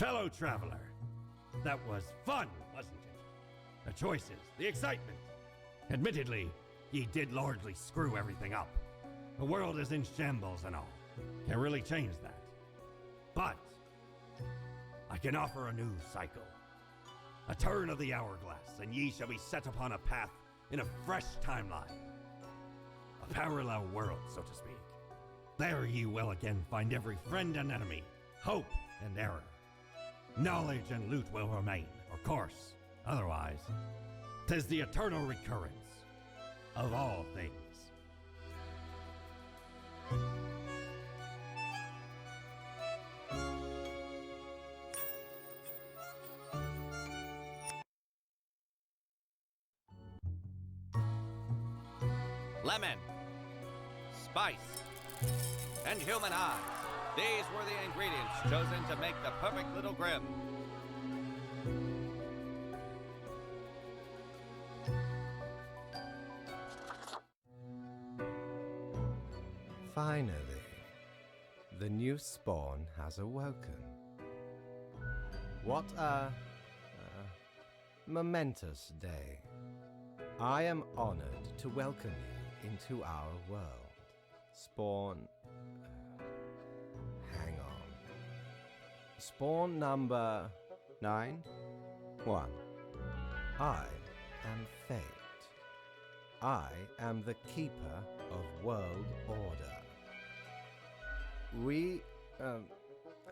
Fellow traveler, that was fun, wasn't it? The choices, the excitement. Admittedly, ye did largely screw everything up. The world is in shambles and all. Can't really change that. But I can offer a new cycle. A turn of the hourglass, and ye shall be set upon a path in a fresh timeline. A parallel world, so to speak. There ye will again find every friend and enemy, hope and error. Knowledge and loot will remain, of course. Otherwise, 'tis the eternal recurrence of all things. Lemon, spice, and human eyes. These were the ingredients chosen to make the perfect little Grim. Finally, the new spawn has awoken. What a momentous day. I am honored to welcome you into our world. Spawn... hang on. Spawn number 9? 1. I am Fate. I am the keeper of world order. We,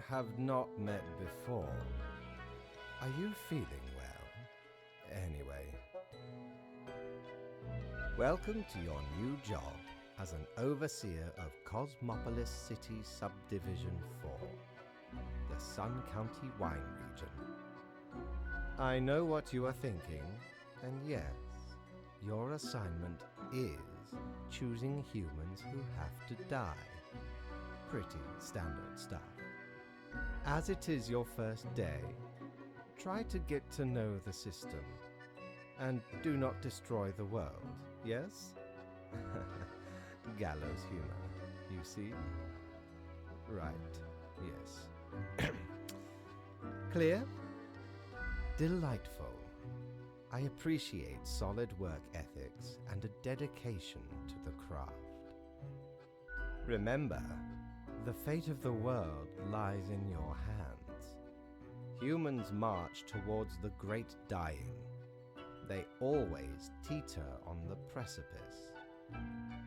have not met before. Are you feeling well? Anyway. Welcome to your new job as an overseer of Cosmopolis City Subdivision 4, the Sun County wine region. I know what you are thinking, and yes, your assignment is choosing humans who have to die. Pretty standard stuff. As it is your first day, try to get to know the system, and do not destroy the world, yes? Gallows humor, you see? Right, yes. Clear? Delightful. I appreciate solid work ethics and a dedication to the craft. Remember, the fate of the world lies in your hands. Humans march towards the great dying. They always teeter on the precipice,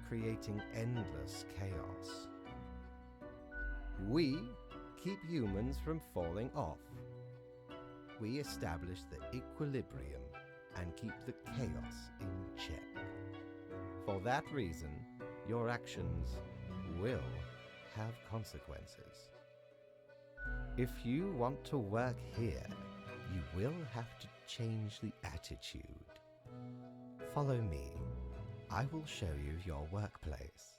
creating endless chaos. We keep humans from falling off. We establish the equilibrium and keep the chaos in check. For that reason, your actions will have consequences. If you want to work here, you will have to change the attitude. Follow me. I will show you your workplace.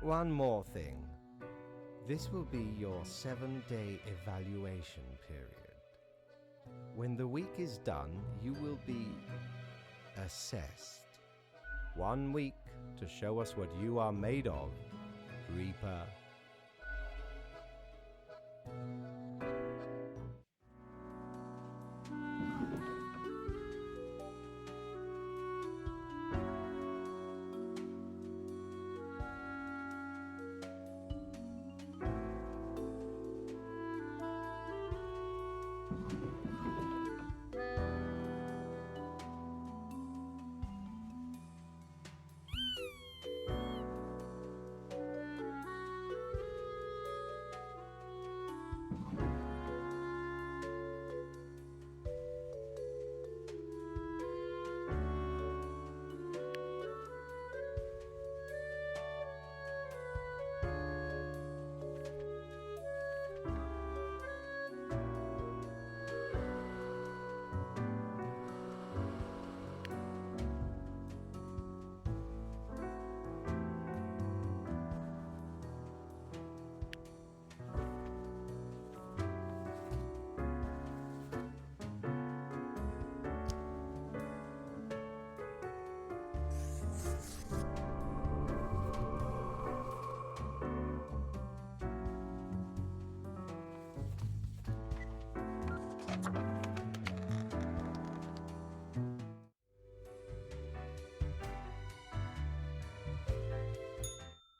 One more thing. This will be your 7-day evaluation period. When the week is done, you will be assessed. 1 week to show us what you are made of, Reaper.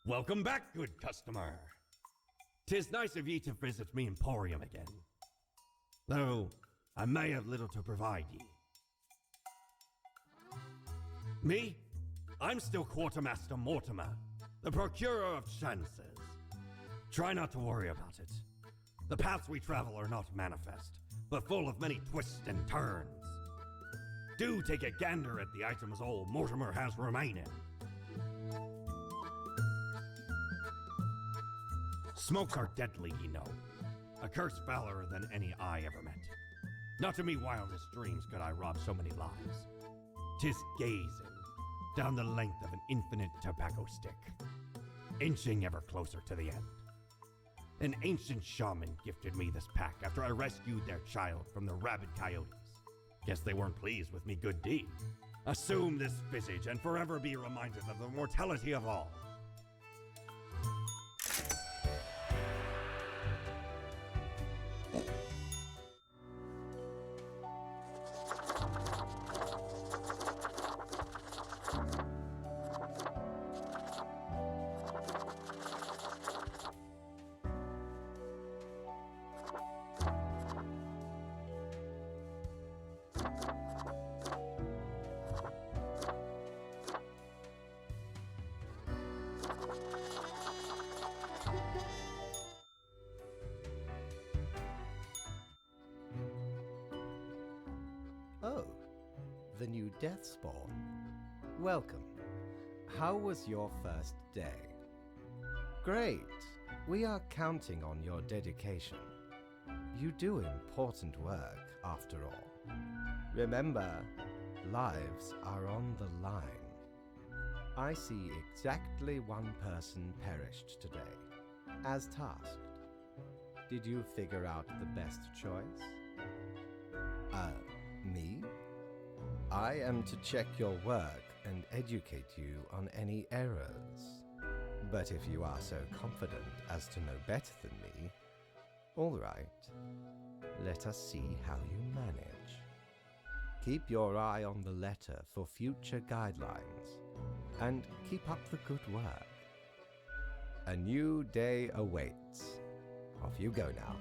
Welcome back, good customer. 'Tis nice of ye to visit me emporium again. Though I may have little to provide ye. Me? I'm still Quartermaster Mortimer, the procurer of chances. Try not to worry about it. The paths we travel are not manifest, but full of many twists and turns. Do take a gander at the items old Mortimer has remaining. Smokes are deadly, ye know. A curse fouler than any I ever met. Not to me wildest dreams could I rob so many lives. 'Tis gazing down the length of an infinite tobacco stick, inching ever closer to the end. An ancient shaman gifted me this pack after I rescued their child from the rabid coyotes. Guess they weren't pleased with me good deed. Assume this visage and forever be reminded of the mortality of all. Oh, the new Deathspawn. Welcome. How was your first day? Great. We are counting on your dedication. You do important work, after all. Remember, lives are on the line. I see exactly one person perished today, as tasked. Did you figure out the best choice? Me? I am to check your work and educate you on any errors. But if you are so confident as to know better than me, all right, let us see how you manage. Keep your eye on the letter for future guidelines, and keep up the good work. A new day awaits. Off you go now.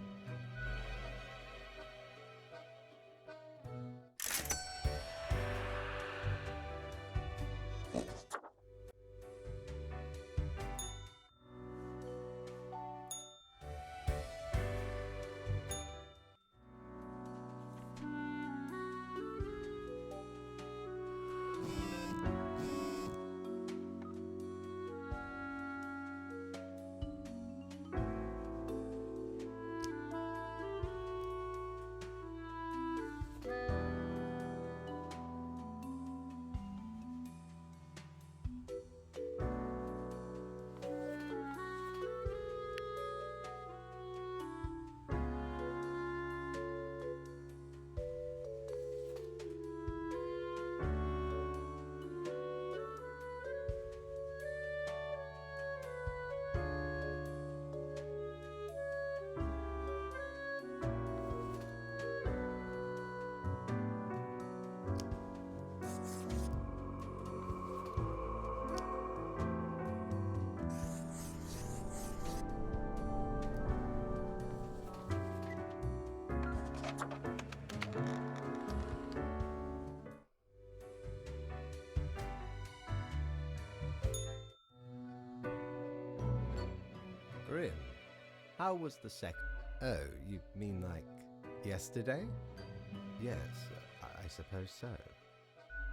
Grim, how was the Oh, you mean like yesterday? Yes, I suppose so.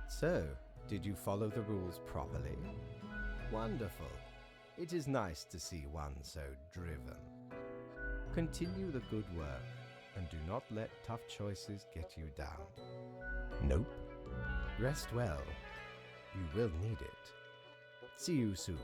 So, did you follow the rules properly? Wonderful. It is nice to see one so driven. Continue the good work, and do not let tough choices get you down. Nope. Rest well. You will need it. See you soon.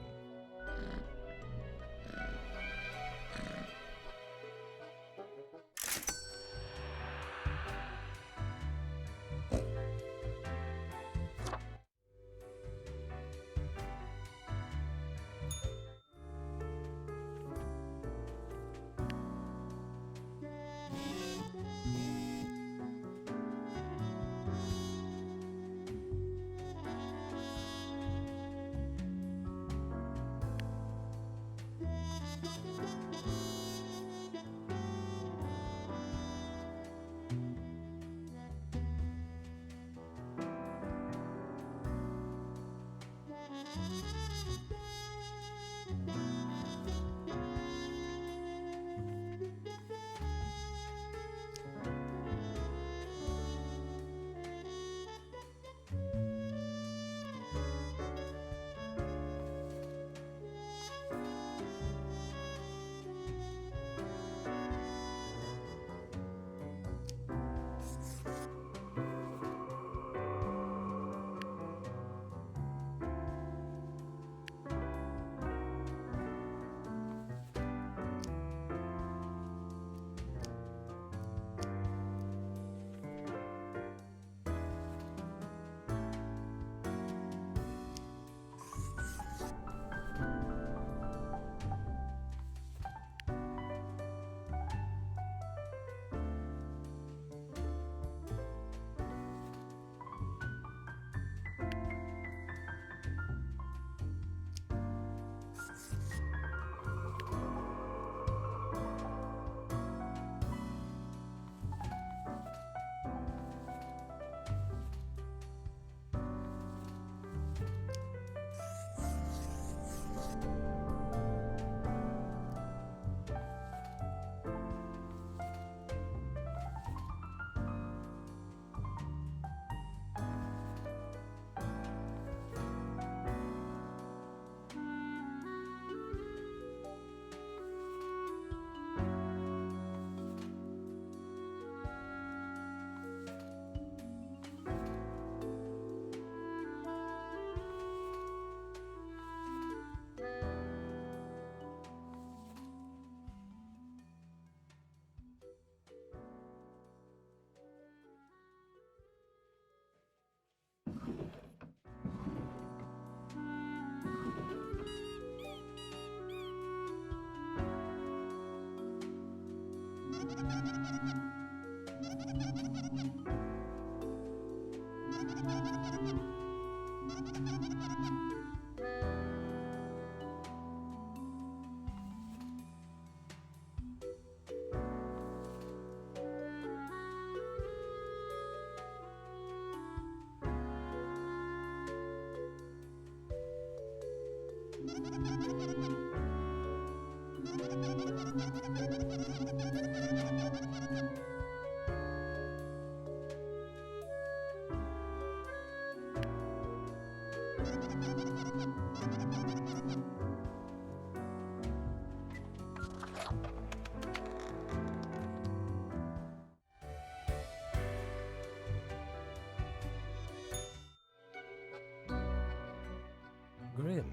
Grim,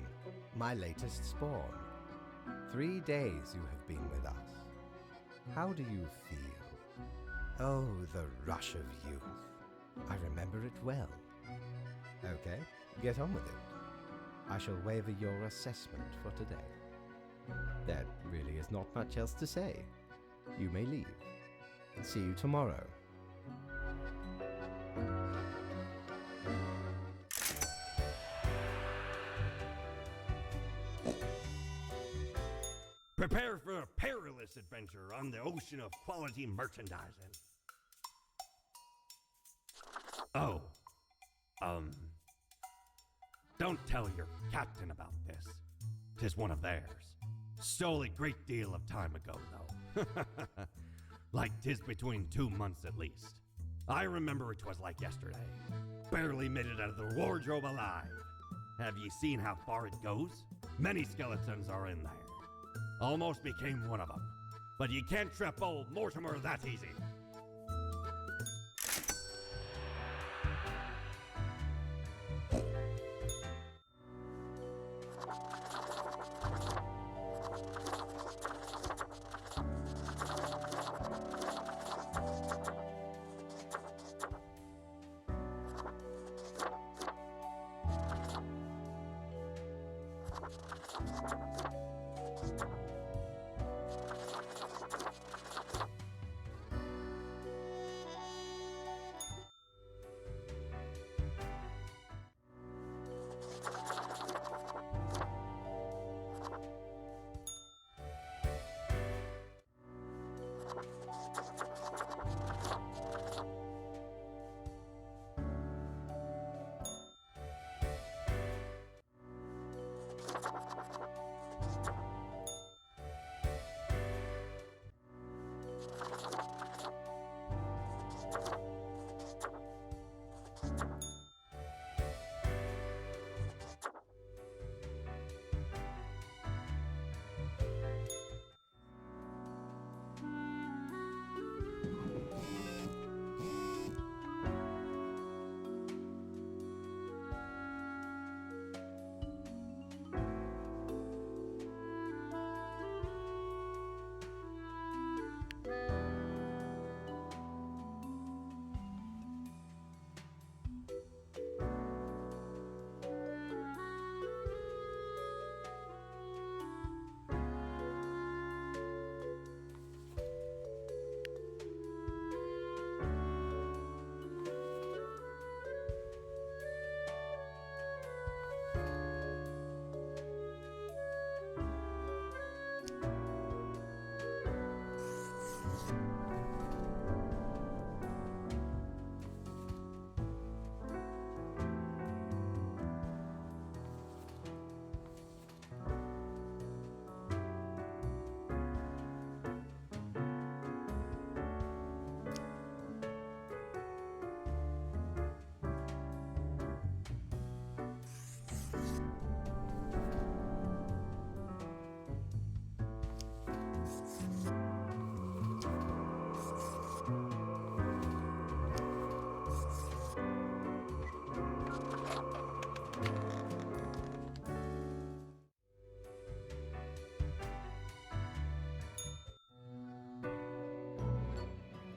my latest spawn. 3 days you have been with us. How do you feel? Oh, the rush of youth. I remember it well. Okay, get on with it. I shall waiver your assessment for today. There really is not much else to say. You may leave. See you tomorrow. Prepare for a perilous adventure on the ocean of quality merchandising. Oh, don't tell your captain about this. 'Tis one of theirs. Stole a great deal of time ago, though. Like 'tis between 2 months at least. I remember it was like yesterday. Barely made it out of the wardrobe alive. Have ye seen how far it goes? Many skeletons are in there. Almost became one of them. But you can't trap old Mortimer that easy.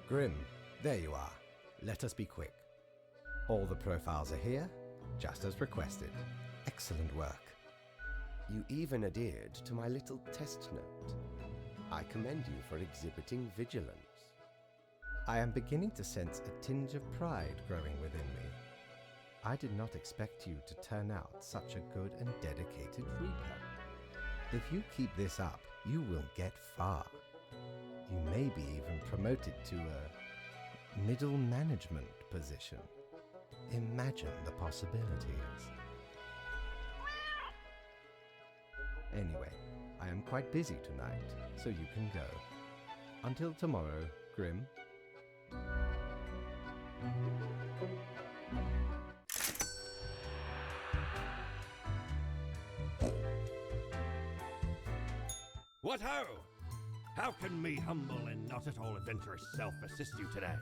Grim, there you are. Let us be quick. All the profiles are here, just as requested. Excellent work. You even adhered to my little test note. I commend you for exhibiting vigilance. I am beginning to sense a tinge of pride growing within me. I did not expect you to turn out such a good and dedicated Reaper. If you keep this up, you will get far. You may be even promoted to a middle management position. Imagine the possibilities. Anyway, I am quite busy tonight, so you can go. Until tomorrow, Grim. What ho! How can me humble and not at all adventurous self assist you today?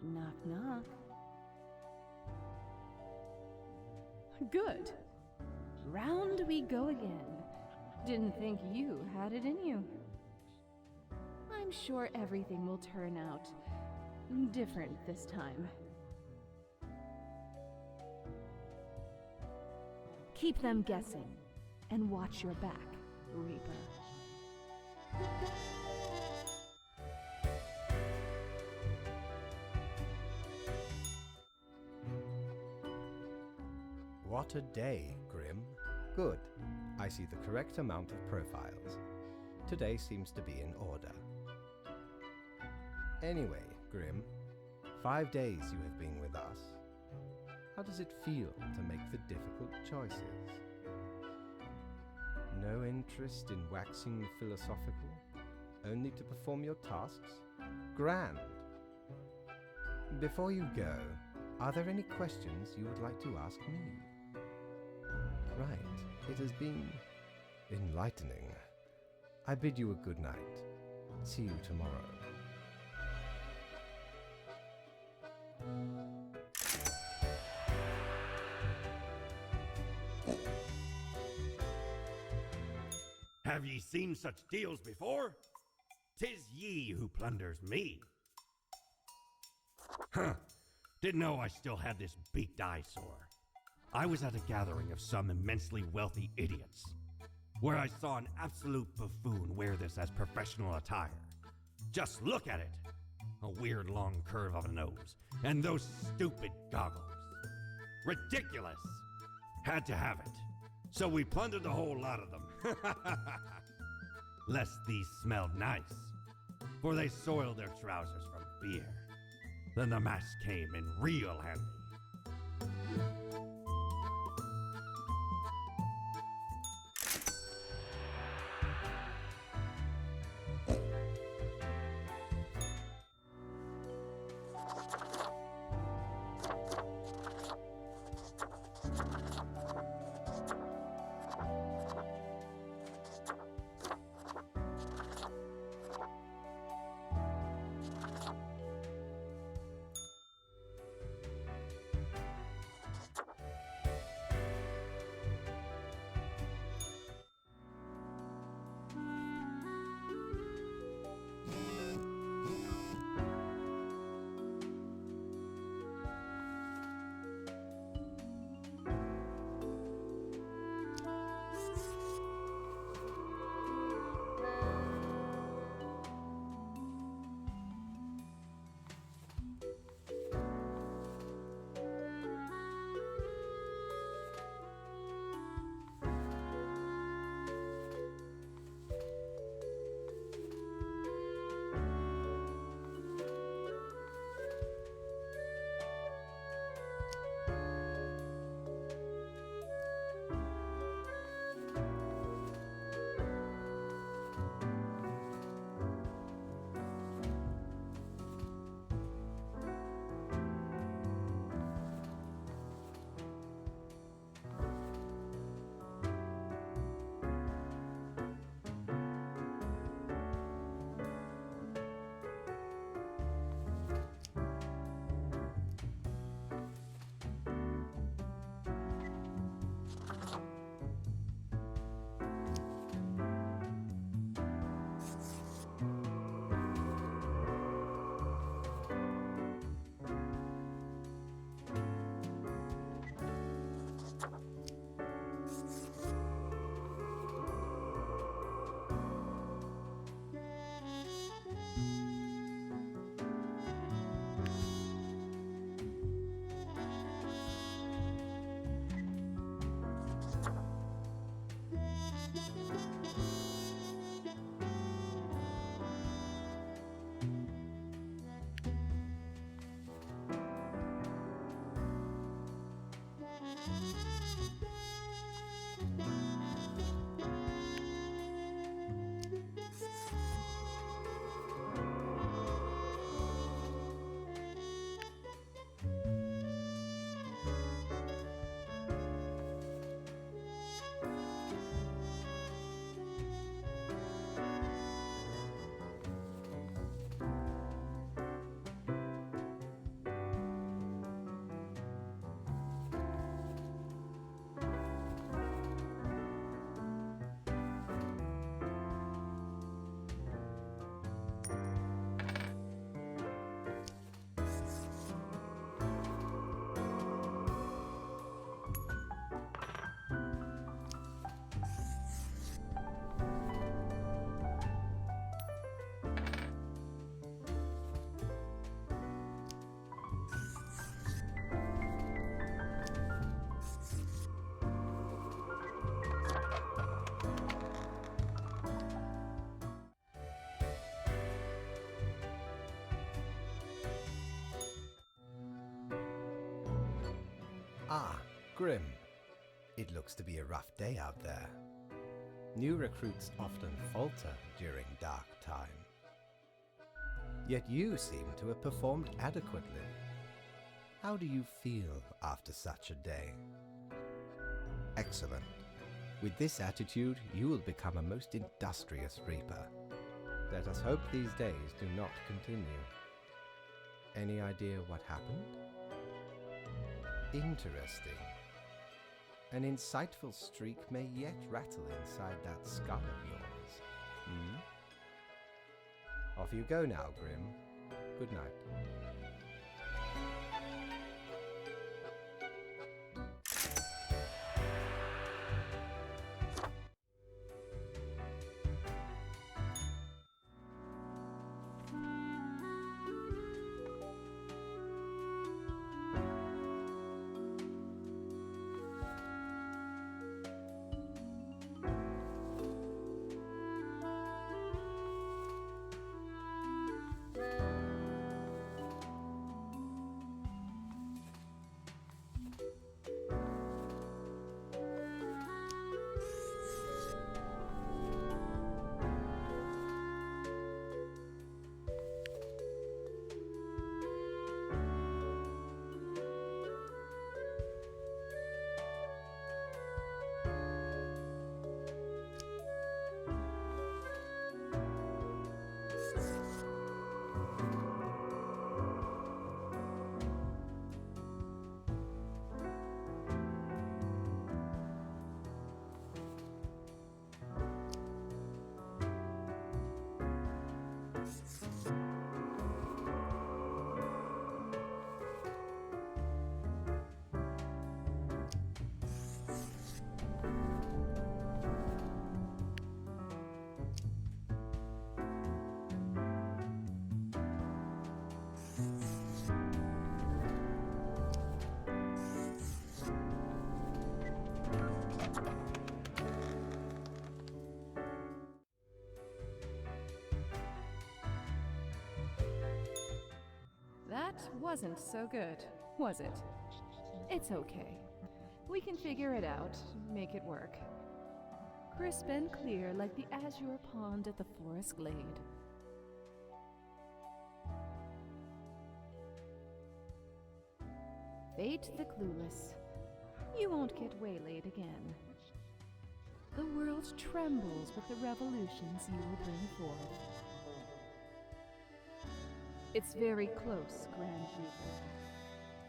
Knock, knock. Good. Round we go again. Didn't think you had it in you. I'm sure everything will turn out different this time. Keep them guessing, and watch your back, Reaper. What a day, Grim. Good. I see the correct amount of profiles. Today seems to be in order. Anyway, Grim, 5 days you have been with us. How does it feel to make the difficult choices? No interest in waxing philosophical, only to perform your tasks? Grand! Before you go, are there any questions you would like to ask me? Right, it has been enlightening. I bid you a good night. See you tomorrow. Have ye seen such deals before? 'Tis ye who plunders me. Huh. Didn't know I still had this beaked eyesore. I was at a gathering of some immensely wealthy idiots, where I saw an absolute buffoon wear this as professional attire. Just look at it! A weird long curve of a nose, and those stupid goggles. Ridiculous! Had to have it. So we plundered the whole lot of them. Lest these smelled nice, for they soiled their trousers from beer. Then the mask came in real handy. Ah, Grim. It looks to be a rough day out there. New recruits often falter during dark time. Yet you seem to have performed adequately. How do you feel after such a day? Excellent. With this attitude, you will become a most industrious reaper. Let us hope these days do not continue. Any idea what happened? Interesting. An insightful streak may yet rattle inside that skull of yours. Hmm? Off you go now, Grim. Good night. That wasn't so good, was it? It's okay. We can figure it out, make it work. Crisp and clear like the azure pond at the forest glade. Fate the clueless. You won't get waylaid again. The world trembles with the revolutions you will bring forth. It's very close, Grand Reaper.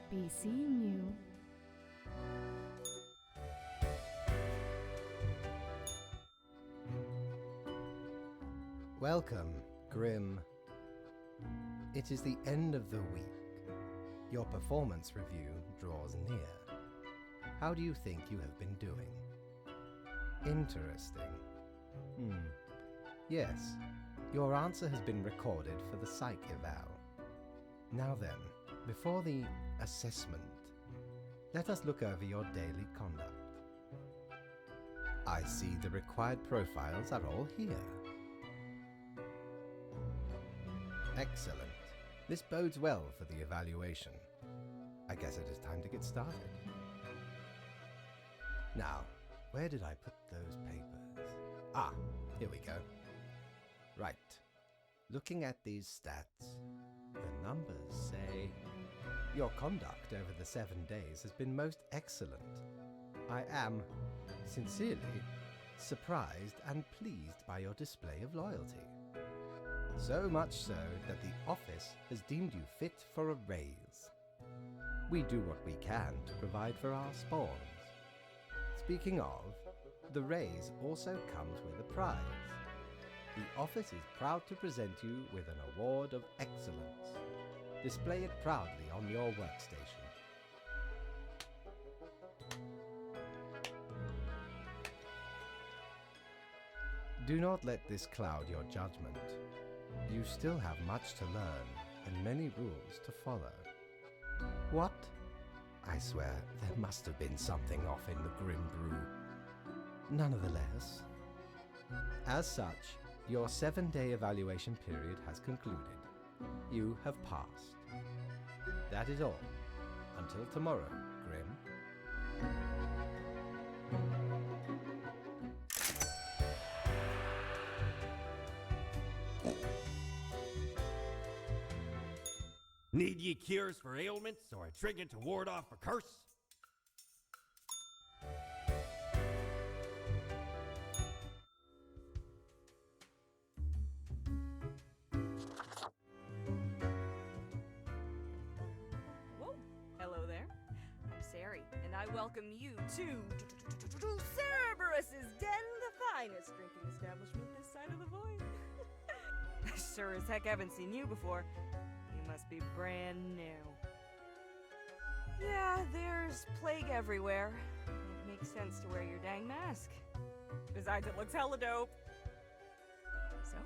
Be seeing you. Welcome, Grim. It is the end of the week. Your performance review draws near. How do you think you have been doing? Interesting. Yes, your answer has been recorded for the psych eval. Now then, before the assessment, let us look over your daily conduct. I see the required profiles are all here. Excellent. This bodes well for the evaluation. I guess it is time to get started. Now, where did I put those papers? Ah, here we go. Right. Looking at these stats, the numbers say your conduct over the 7 days has been most excellent. I am, sincerely, surprised and pleased by your display of loyalty. So much so that the office has deemed you fit for a raise. We do what we can to provide for our spawns. Speaking of, the raise also comes with a prize. The office is proud to present you with an award of excellence. Display it proudly on your workstation. Do not let this cloud your judgment. You still have much to learn and many rules to follow. What? I swear, there must have been something off in the Grim Brew. Nonetheless, as such, your 7-day evaluation period has concluded. You have passed. That is all. Until tomorrow, Grim. Need ye cures for ailments or a trinket to ward off a curse? welcome you to Cerberus's Den, the finest drinking establishment this side of the void. I sure as heck haven't seen you before. You must be brand new. Yeah, there's plague everywhere. It makes sense to wear your dang mask. Besides, it looks hella dope. So,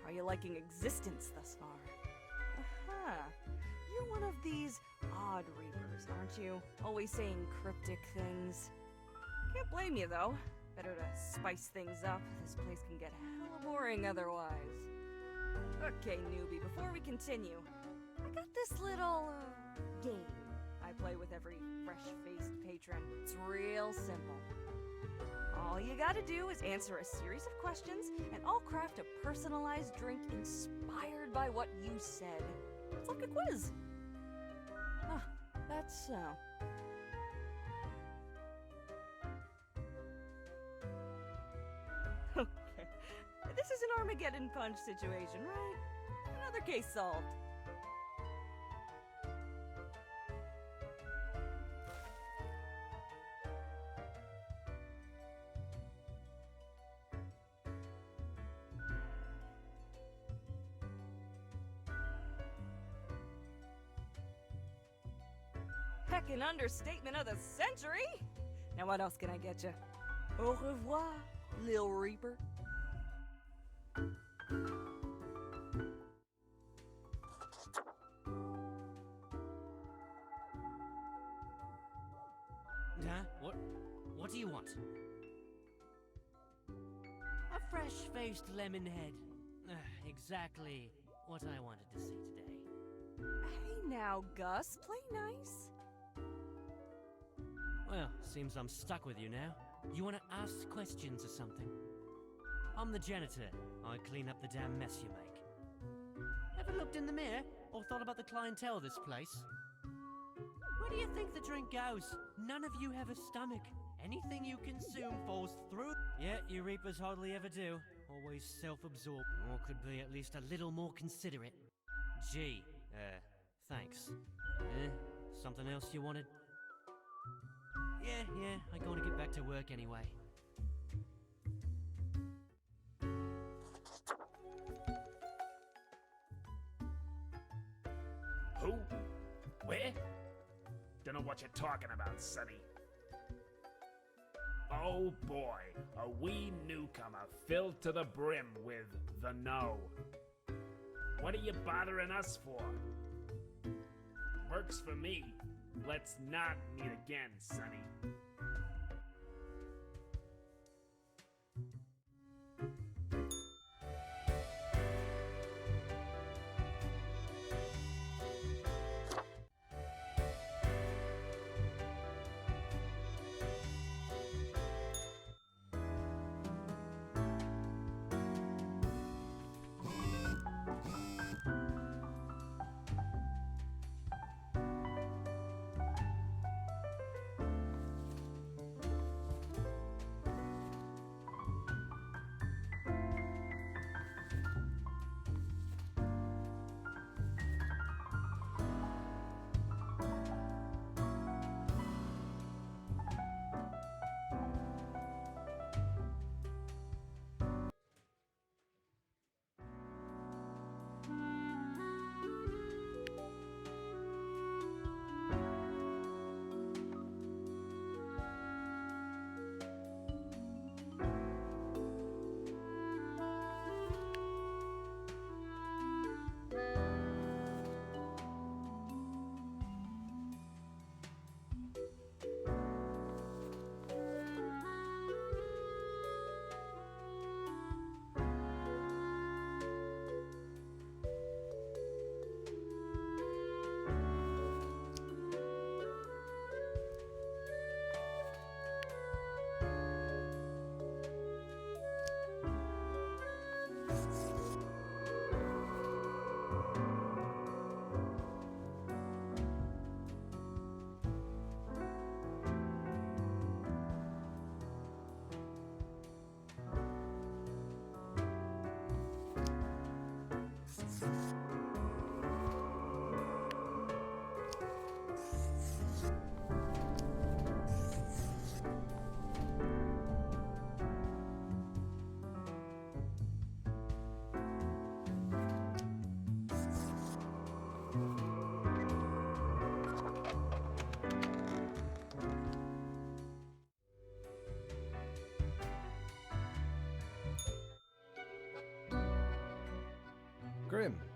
how are you liking existence thus far? Aha. You're one of these odd reapers, aren't you? Always saying cryptic things. Can't blame you, though. Better to spice things up. This place can get hella boring otherwise. Okay, newbie, before we continue, I got this little, game I play with every fresh-faced patron. It's real simple. All you gotta do is answer a series of questions, and I'll craft a personalized drink inspired by what you said. It's like a quiz. Ah, that's so. Okay. This is an Armageddon Punch situation, right? Another case solved. Heckin' understatement of the century! Now what else can I get you? Au revoir, Lil Reaper. Huh? What do you want? A fresh-faced lemon head. Exactly what I wanted to see today. Hey now, Gus, play nice. Well, seems I'm stuck with you now. You want to ask questions or something? I'm the janitor. I clean up the damn mess you make. Ever looked in the mirror or thought about the clientele of this place? Where do you think the drink goes? None of you have a stomach. Anything you consume falls through. Yeah, you reapers hardly ever do. Always self-absorbed. Or could be at least a little more considerate. Gee, thanks. Something else you wanted? Yeah, I'm going to get back to work anyway. Who? Where? Dunno what you're talking about, Sonny. Oh boy, a wee newcomer filled to the brim with the know. What are you bothering us for? Works for me. Let's not meet again, Sonny.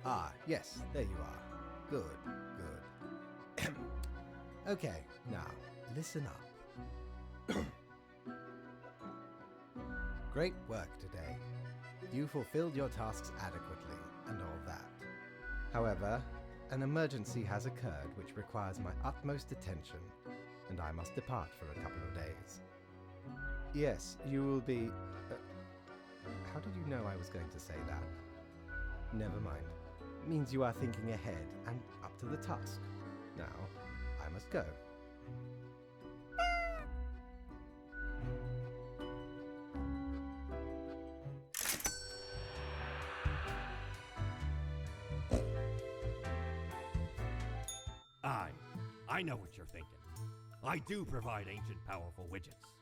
Ah, yes, there you are. Good, good. Okay, now, listen up. Great work today. You fulfilled your tasks adequately, and all that. However, an emergency has occurred which requires my utmost attention, and I must depart for a couple of days. Yes, you will be... how did you know I was going to say that? Never mind. Means you are thinking ahead and up to the task. Now, I must go. I know what you're thinking. I do provide ancient powerful widgets.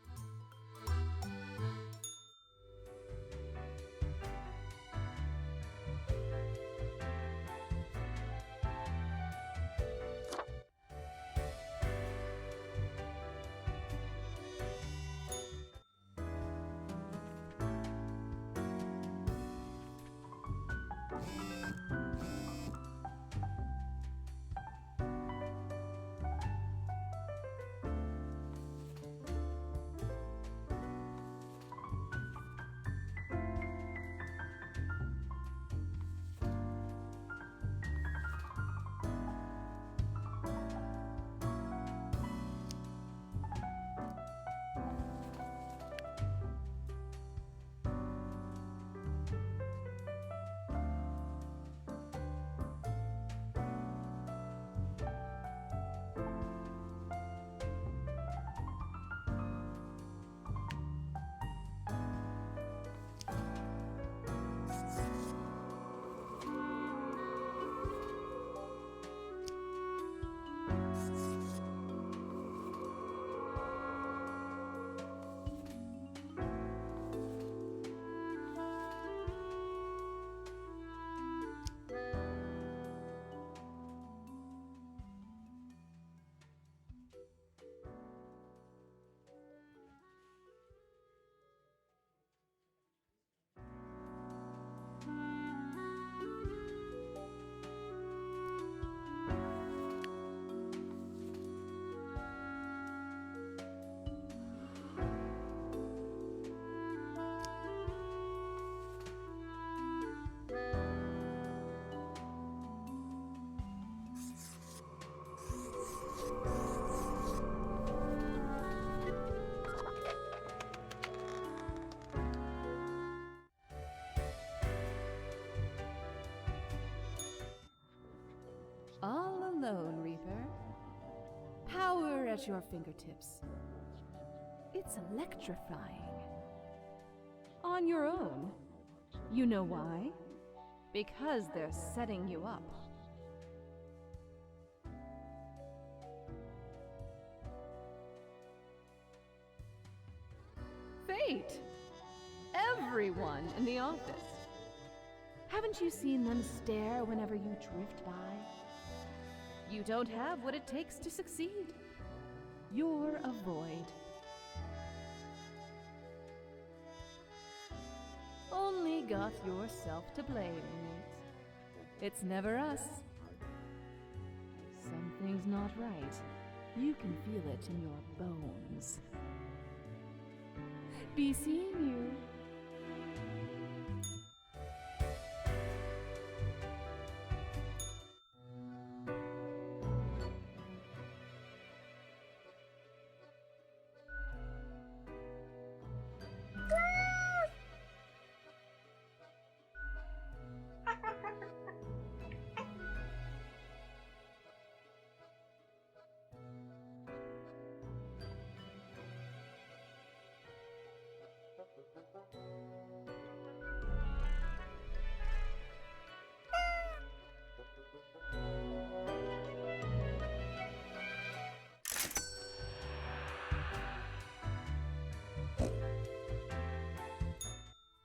All alone, Reaper. Power at your fingertips. It's electrifying. On your own. You know why? Because they're setting you up. Fate! Everyone in the office. Haven't you seen them stare whenever you drift by? You don't have what it takes to succeed. You're a void. Only got yourself to blame, mate. It's never us. Something's not right. You can feel it in your bones. Be seeing you.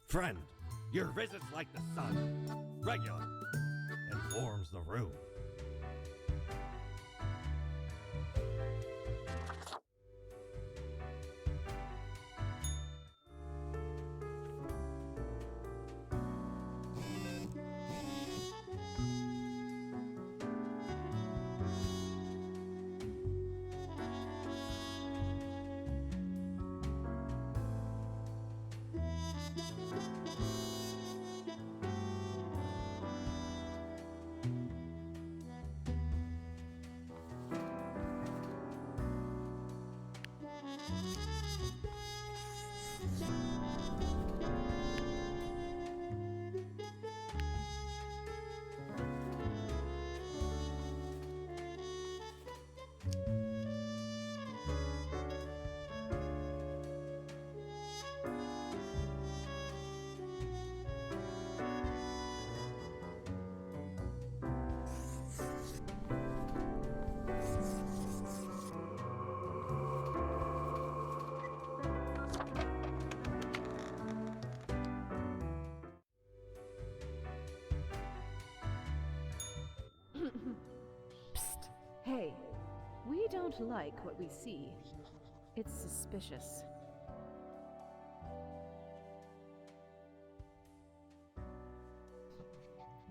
Friend, your visit's like the sun, regular, and warms the room. Hey, we don't like what we see. It's suspicious.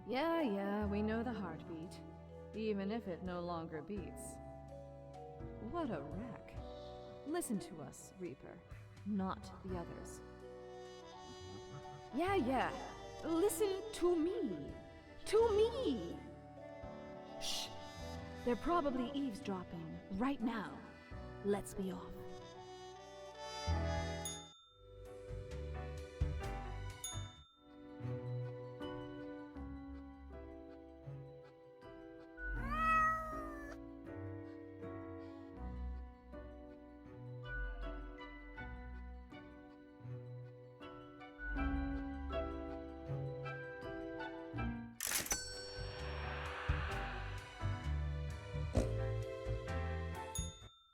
Yeah, we know the heartbeat, even if it no longer beats. What a wreck. Listen to us, Reaper, not the others. Yeah, listen to me. To me! Shh! They're probably eavesdropping right now. Let's be off.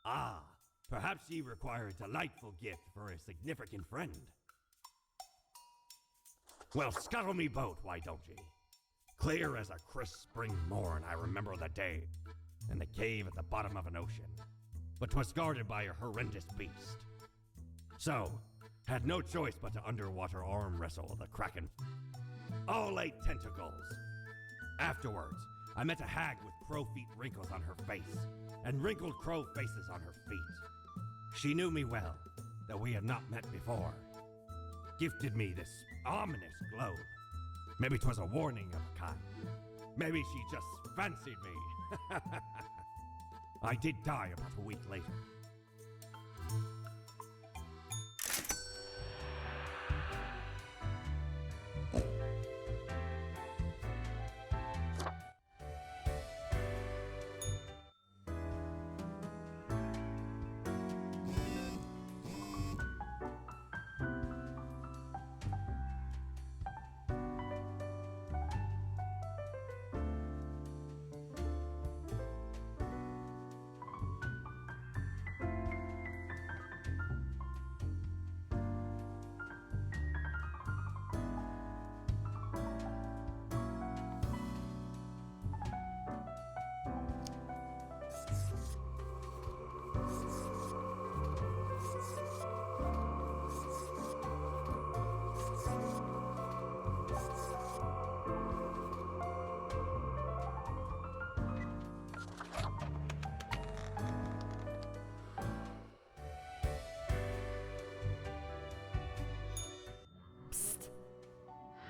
Ah, perhaps ye require a delightful gift for a significant friend. Well, scuttle me boat, why don't ye? Clear as a crisp spring morn, I remember the day, in the cave at the bottom of an ocean. But 'twas guarded by a horrendous beast. So, had no choice but to underwater arm wrestle the kraken. All 8 tentacles. Afterwards, I met a hag with crow feet wrinkles on her face, and wrinkled crow faces on her feet. She knew me well, though we had not met before. Gifted me this ominous globe. Maybe 'twas a warning of a kind. Maybe she just fancied me. I did die about a week later.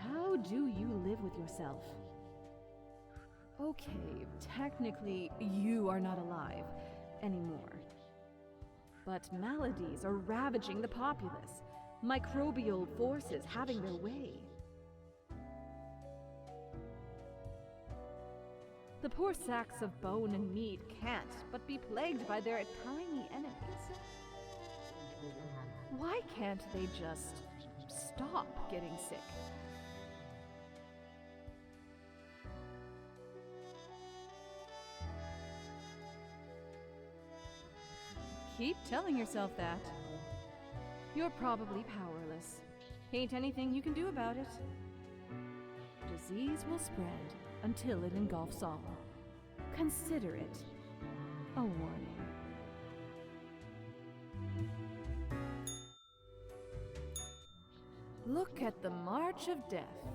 How do you live with yourself? Okay, technically, you are not alive anymore. But maladies are ravaging the populace, microbial forces having their way. The poor sacks of bone and meat can't but be plagued by their tiny enemies. Why can't they just stop getting sick? Keep telling yourself that. You're probably powerless. Ain't anything you can do about it. Disease will spread until it engulfs all. Consider it a warning. Look at the march of death.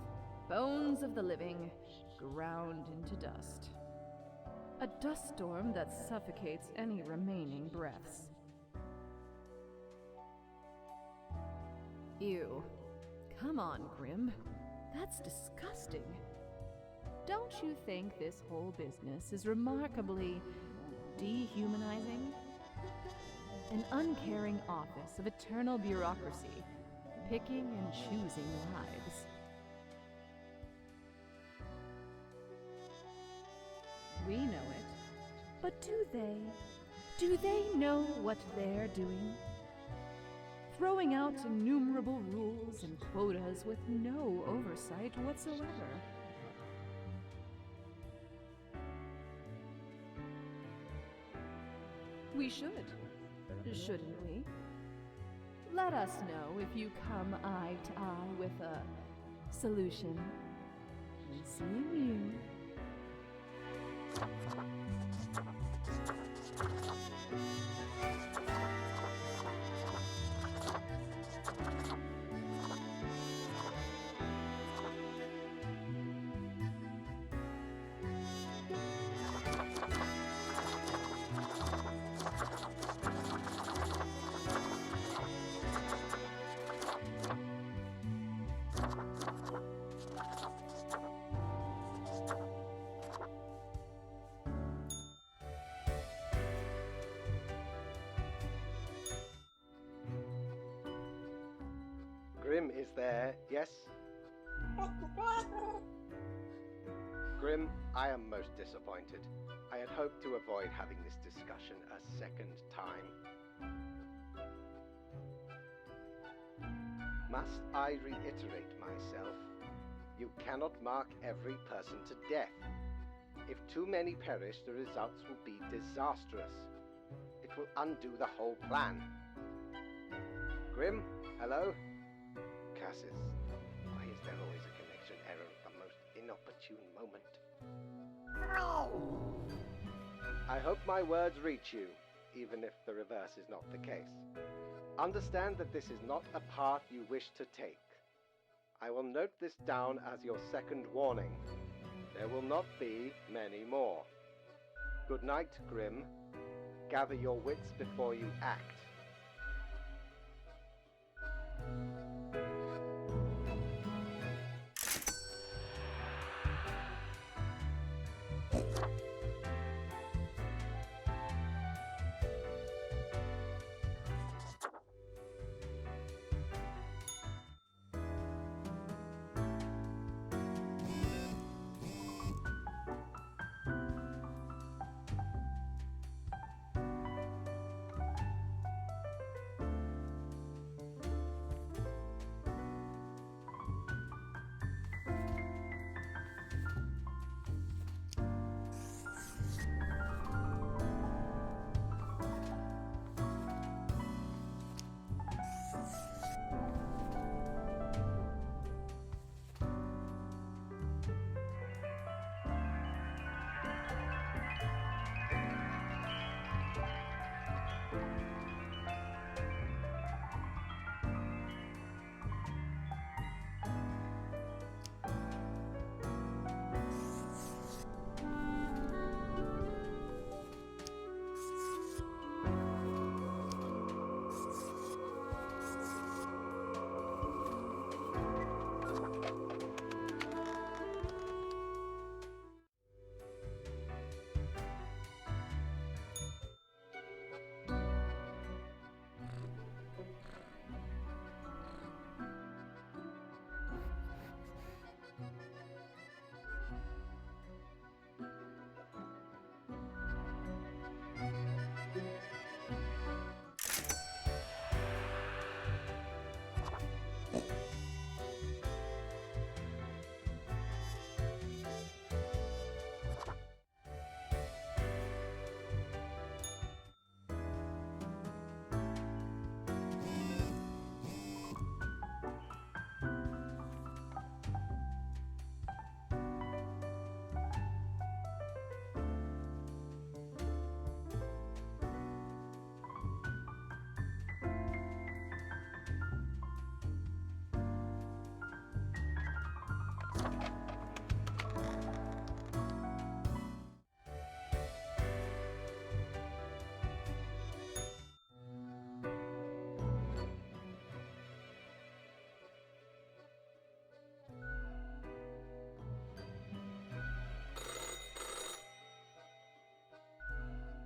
Bones of the living ground into dust. A dust storm that suffocates any remaining breaths. Ew. Come on, Grim. That's disgusting. Don't you think this whole business is remarkably dehumanizing? An uncaring office of eternal bureaucracy, picking and choosing lives. We know it. But do they? Do they know what they're doing? Throwing out innumerable rules and quotas with no oversight whatsoever. We should, shouldn't we? Let us know if you come eye to eye with a solution. Seeing you. there, yes? Grim, I am most disappointed. I had hoped to avoid having this discussion a second time. Must I reiterate myself? You cannot mark every person to death. If too many perish, the results will be disastrous. It will undo the whole plan. Grim, hello? Cassis, why is there always a connection error at the most inopportune moment? I hope my words reach you, even if the reverse is not the case. Understand that this is not a path you wish to take. I will note this down as your second warning. There will not be many more. Good night, Grim. Gather your wits before you act.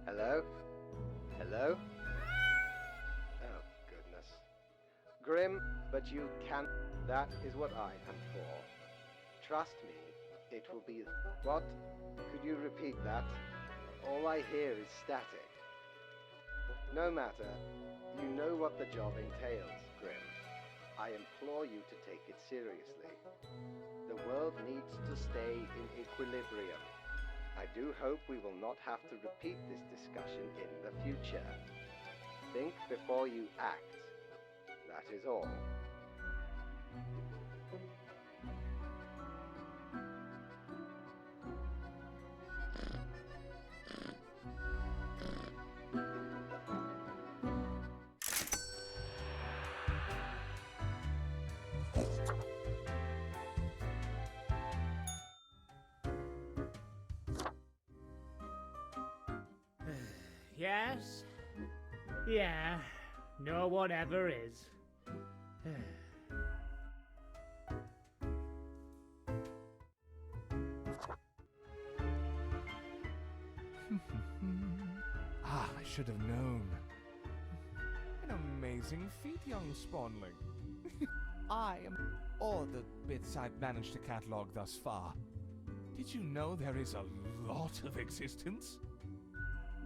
Hello? Hello? Oh, goodness. Grim, but you can... That is what I am for. Trust me, it will be... What? Could you repeat that? All I hear is static. No matter. You know what the job entails, Grim. I implore you to take it seriously. The world needs to stay in equilibrium. I do hope we will not have to repeat this discussion in the future. Think before you act. That is all. Yes? Yeah. No whatever is. Ah, I should have known. An amazing feat, young spawnling. or the bits I've managed to catalog thus far. Did you know there is a lot of existence?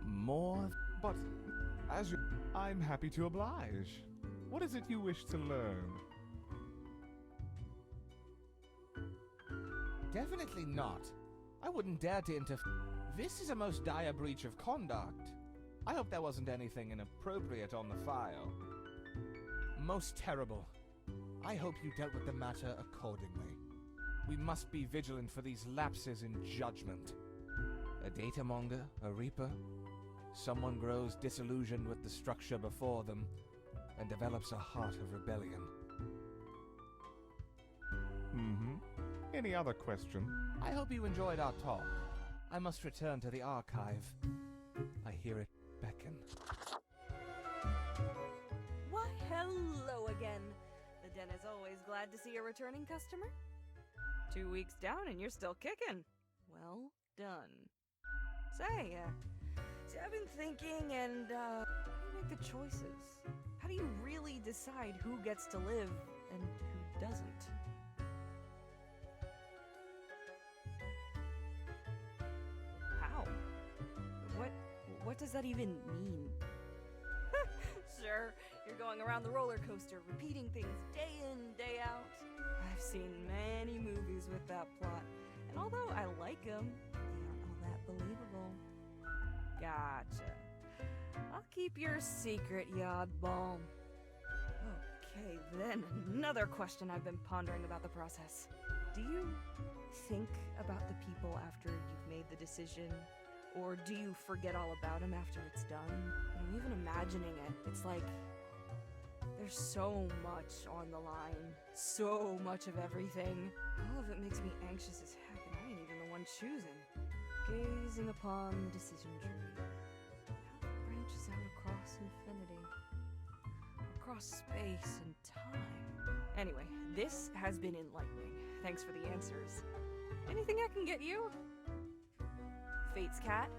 More, but I'm happy to oblige. What is it you wish to learn? Definitely not. I wouldn't dare to This is a most dire breach of conduct. I hope there wasn't anything inappropriate on the file. Most terrible. I hope you dealt with the matter accordingly. We must be vigilant for these lapses in judgment. A data monger, a reaper, someone grows disillusioned with the structure before them and develops a heart of rebellion. Any other question? I hope you enjoyed our talk. I must return to the archive. I hear it beckon. Why, hello again. The den is always glad to see a returning customer. 2 weeks down and you're still kicking. Well done. Say, I've been thinking, and, how do you make the choices? How do you really decide who gets to live and who doesn't? How? What does that even mean? Sure, you're going around the roller coaster, repeating things day in, day out. I've seen many movies with that plot, and although I like them, they aren't all that believable. Gotcha. I'll keep your secret, Yodball. Okay, then, another question I've been pondering about the process. Do you think about the people after you've made the decision? Or do you forget all about them after it's done? I'm even imagining it. It's like there's so much on the line. So much of everything. All of it makes me anxious as heck, and I ain't even the one choosing. Gazing upon the decision tree. How it branches out across infinity. Across space and time. Anyway, this has been enlightening. Thanks for the answers. Anything I can get you? Fate's cat.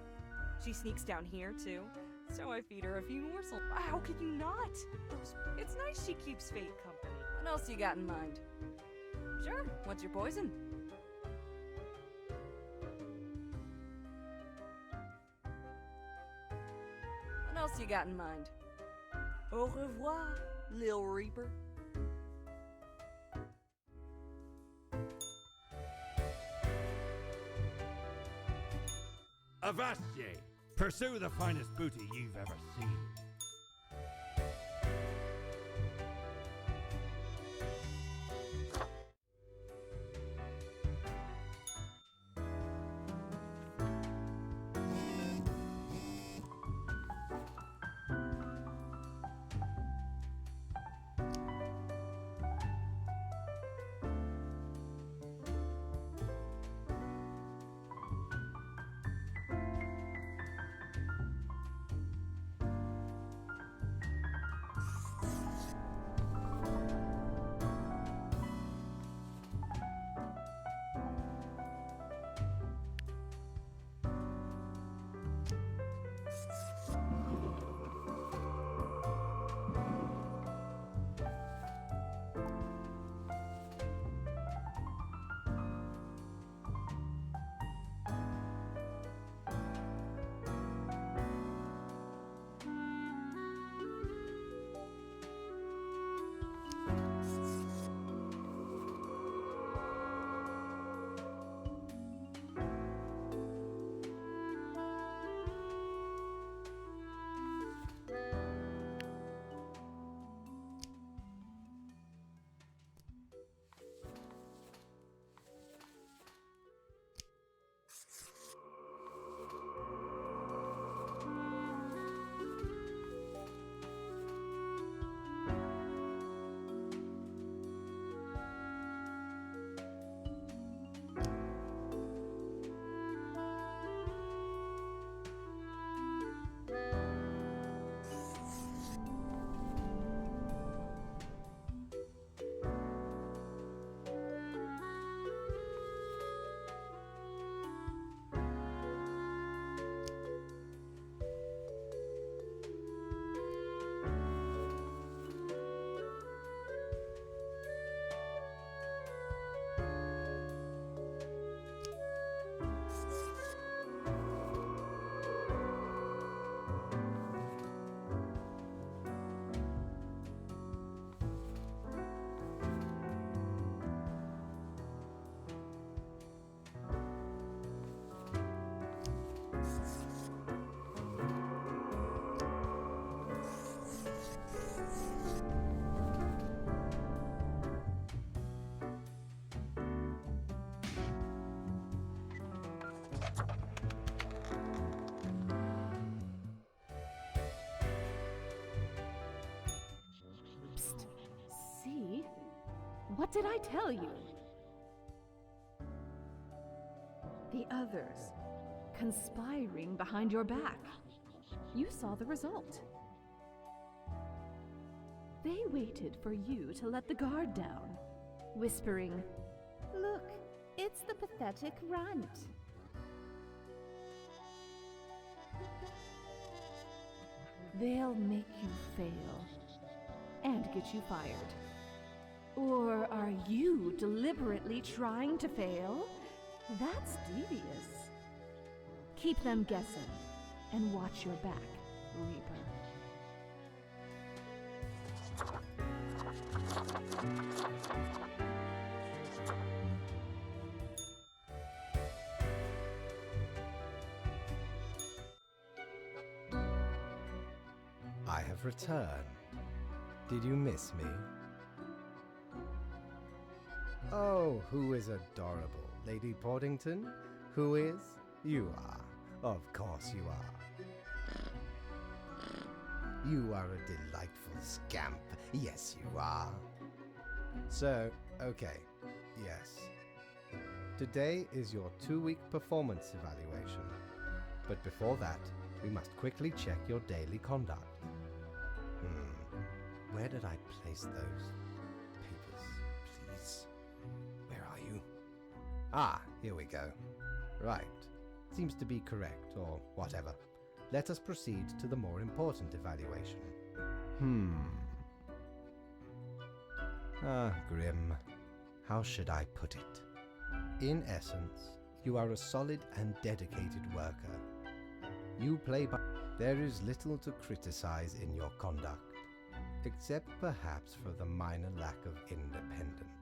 She sneaks down here, too. So I feed her a few morsels. How could you not? It's nice she keeps Fate company. What else you got in mind? Sure, what's your poison? What else you got in mind? Au revoir, Lil Reaper. Avast ye! Pursue the finest booty you've ever seen. What did I tell you? The others conspiring behind your back. You saw the result. They waited for you to let the guard down, whispering, "Look, it's the pathetic runt." They'll make you fail and get you fired. Or are you deliberately trying to fail? That's devious. Keep them guessing and watch your back, Reaper. I have returned. Did you miss me? Oh, who is adorable? Lady Portington? Who is? You are. Of course you are. You are a delightful scamp. Yes, you are. So, okay. Yes. Today is your 2-week performance evaluation. But before that, we must quickly check your daily conduct. Where did I place those papers, please? Where are you? Ah, here we go. Right. Seems to be correct, or whatever. Let us proceed to the more important evaluation. Grim. How should I put it? In essence, you are a solid and dedicated worker. You play by... There is little to criticize in your conduct, except perhaps for the minor lack of independence.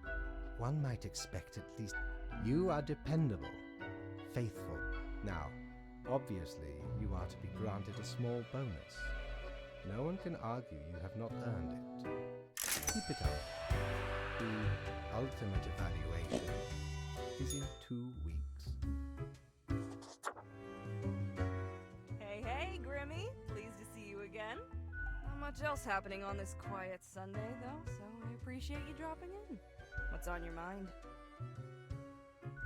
One might expect at least... You are dependable, faithful. Now, obviously, you are to be granted a small bonus. No one can argue you have not earned it. Keep it up. The ultimate evaluation is in 2 weeks. Hey, Grimmy. Pleased to see you again. Not much else happening on this quiet Sunday, though, so I appreciate you dropping in. What's on your mind?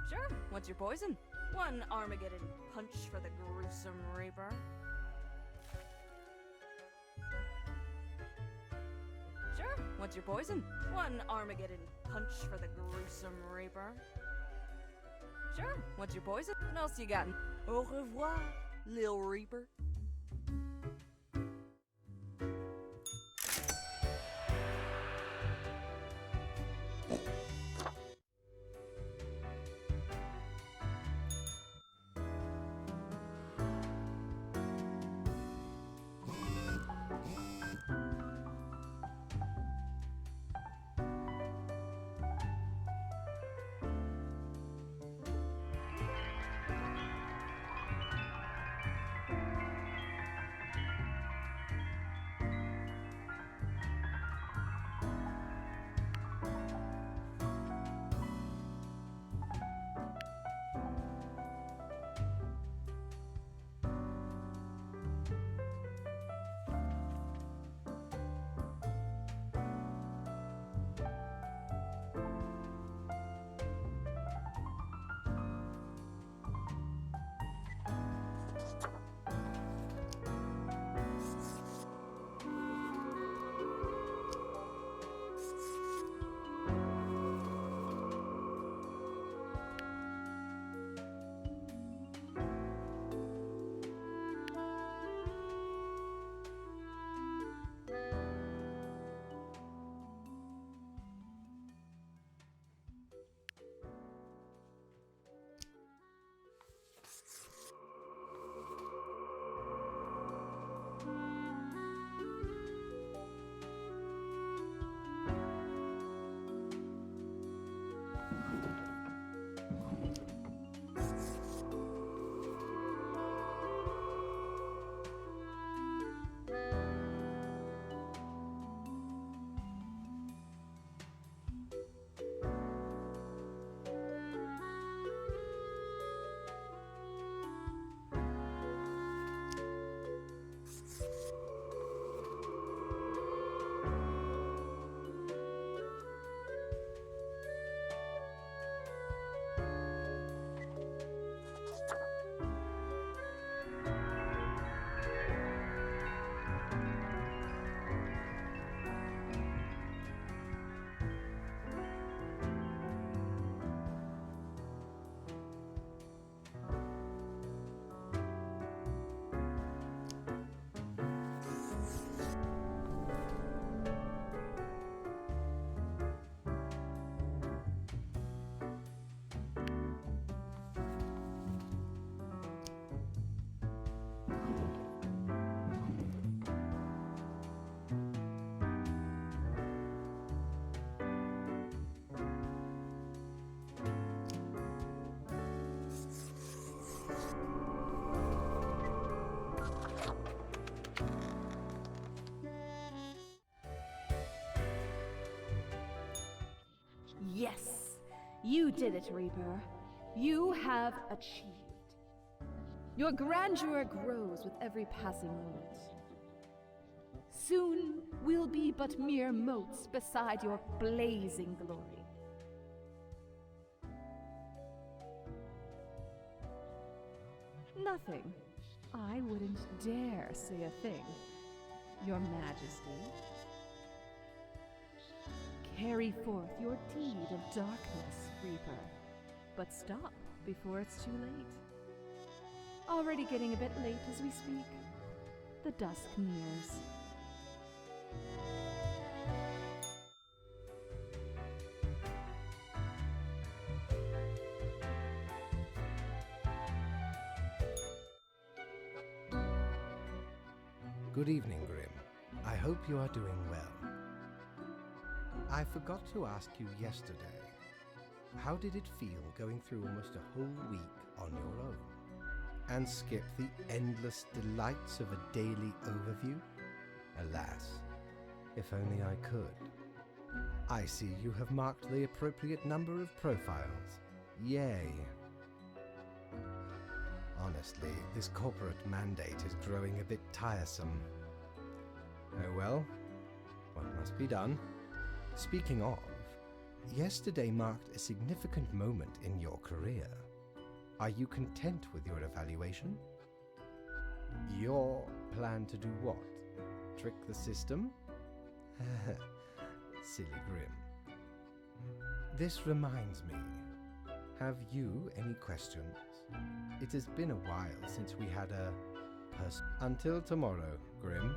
Sure, what's your poison? One Armageddon punch for the gruesome Reaper. Sure, what's your poison? One Armageddon punch for the gruesome Reaper. Sure, what's your poison? What else you got? Au revoir, Lil Reaper. Yes! You did it, Reaper. You have achieved. Your grandeur grows with every passing moment. Soon we'll be but mere motes beside your blazing glory. Nothing. I wouldn't dare say a thing, Your Majesty. Carry forth your deed of darkness, Reaper. But stop before it's too late. Already getting a bit late as we speak. The dusk nears. Good evening, Grim. I hope you are doing well. I forgot to ask you yesterday, how did it feel going through almost a whole week on your own? And skip the endless delights of a daily overview? Alas, if only I could. I see you have marked the appropriate number of profiles. Yay. Honestly, this corporate mandate is growing a bit tiresome. Oh well, what must be done? Speaking of, yesterday marked a significant moment in your career. Are you content with your evaluation? Your plan to do what? Trick the system? Silly Grim. This reminds me. Have you any questions? It has been a while since we had a Until tomorrow, Grim.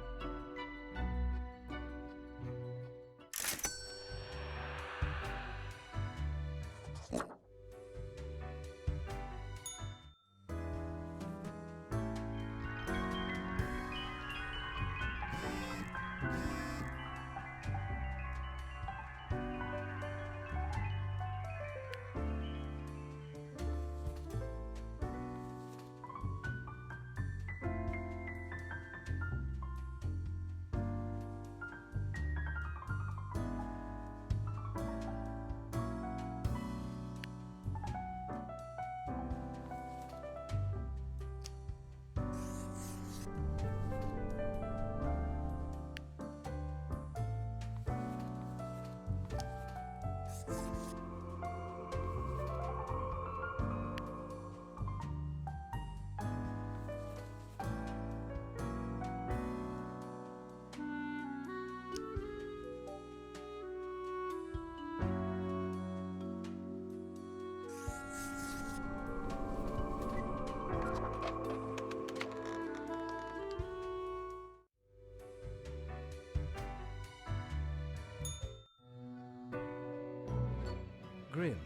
Grim,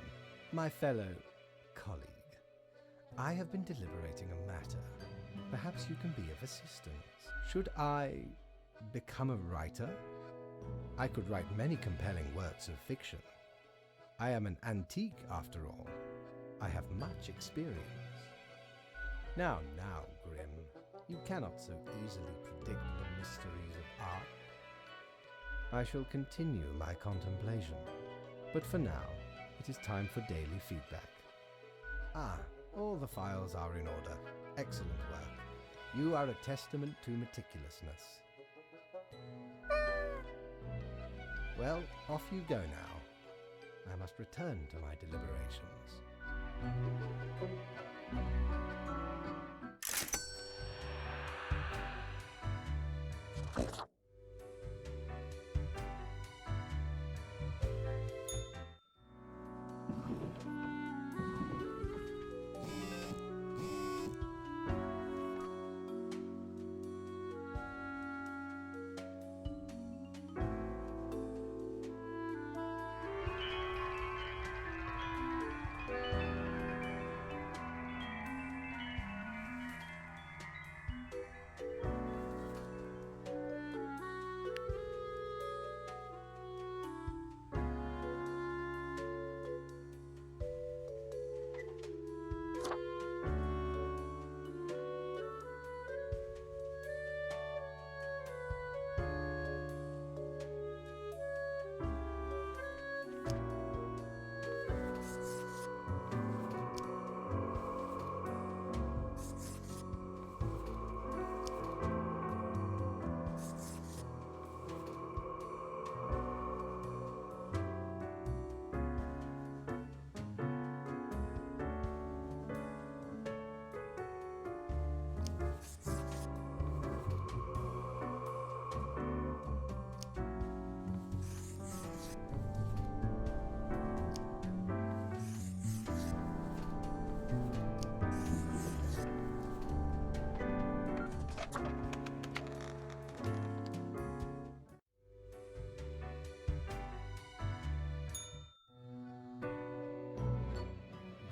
my fellow colleague, I have been deliberating a matter. Perhaps you can be of assistance. Should I become a writer? I could write many compelling works of fiction. I am an antique, after all. I have much experience. Now, Grim, you cannot so easily predict the mysteries of art. I shall continue my contemplation, but for now, it is time for daily feedback. All the files are in order. Excellent work. You are a testament to meticulousness. Well, off you go now. I must return to my deliberations.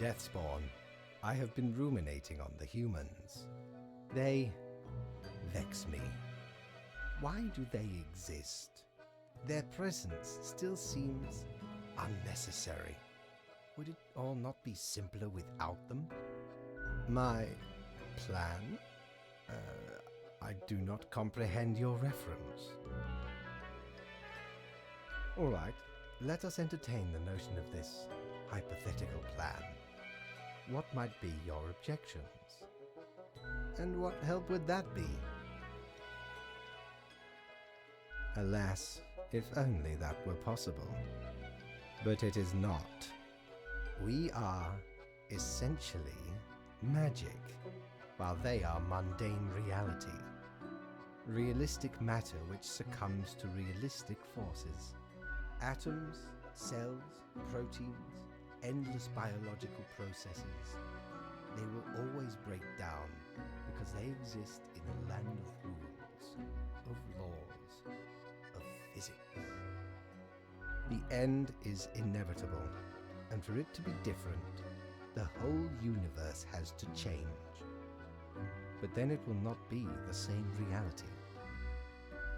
Deathspawn, I have been ruminating on the humans. They vex me. Why do they exist? Their presence still seems unnecessary. Would it all not be simpler without them? My plan? I do not comprehend your reference. All right, let us entertain the notion of this hypothetical plan. What might be your objections? And what help would that be? Alas, if only that were possible. But it is not. We are essentially magic, while they are mundane reality. Realistic matter which succumbs to realistic forces. Atoms, cells, proteins, endless biological processes. They will always break down because they exist in a land of rules, of laws, of physics. The end is inevitable, and for it to be different, the whole universe has to change. But then it will not be the same reality.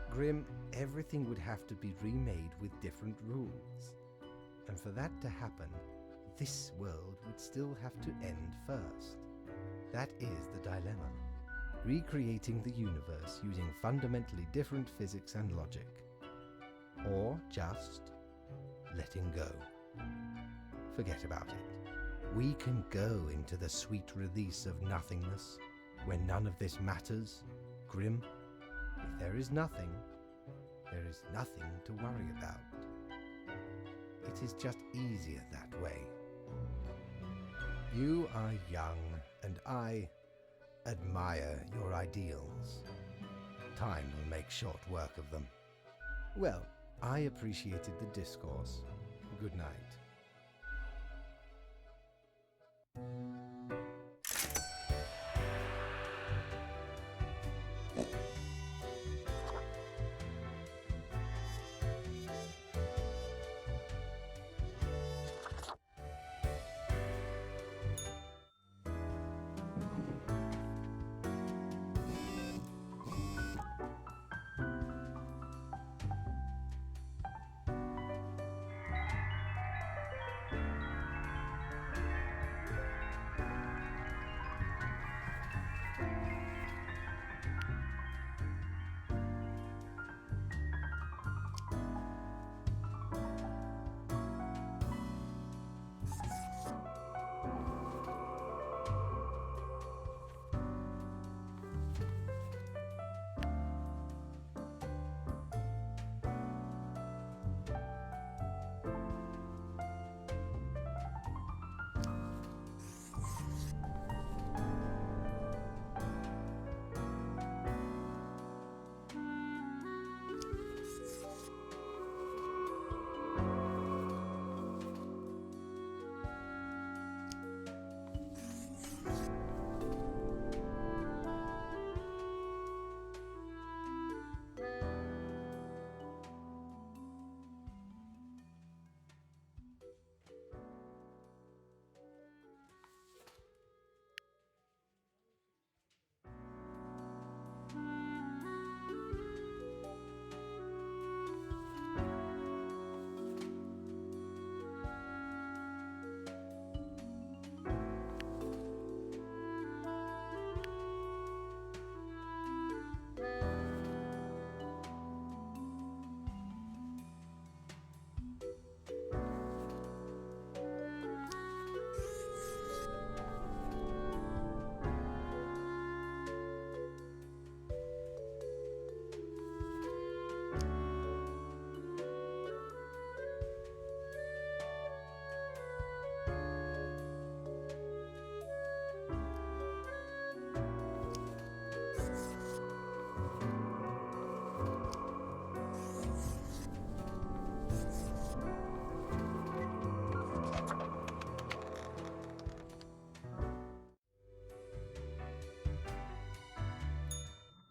Grim, everything would have to be remade with different rules. And for that to happen, this world would still have to end first. That is the dilemma. Recreating the universe using fundamentally different physics and logic. Or just letting go. Forget about it. We can go into the sweet release of nothingness, when none of this matters. Grim, if there is nothing, there is nothing to worry about. It is just easier that way. You are young, and I admire your ideals. Time will make short work of them. Well, I appreciated the discourse. Good night.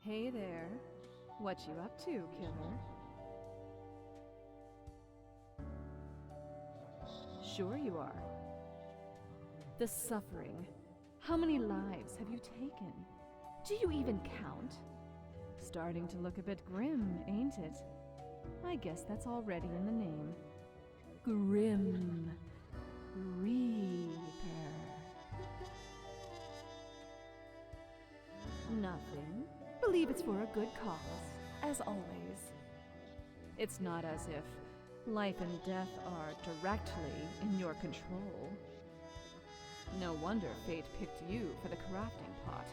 Hey there. What you up to, killer? Sure you are. The suffering. How many lives have you taken? Do you even count? Starting to look a bit grim, ain't it? I guess that's already in the name. Grim Reaper. Nothing. Believe it's for a good cause, as always. It's not as if life and death are directly in your control. No wonder fate picked you for the crafting pot.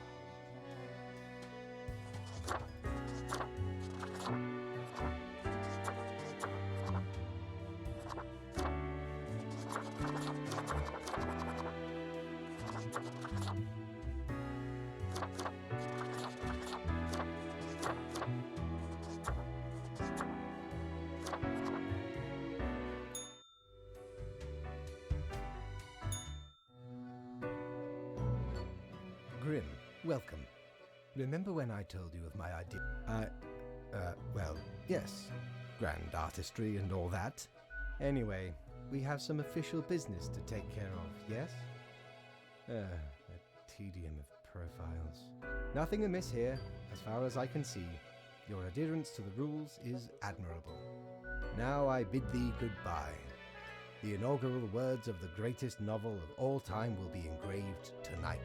Grim, welcome. Remember when I told you of my idea? Well, yes. Grand artistry and all that. Anyway, we have some official business to take care of, yes? The tedium of profiles. Nothing amiss here, as far as I can see. Your adherence to the rules is admirable. Now I bid thee goodbye. The inaugural words of the greatest novel of all time will be engraved tonight.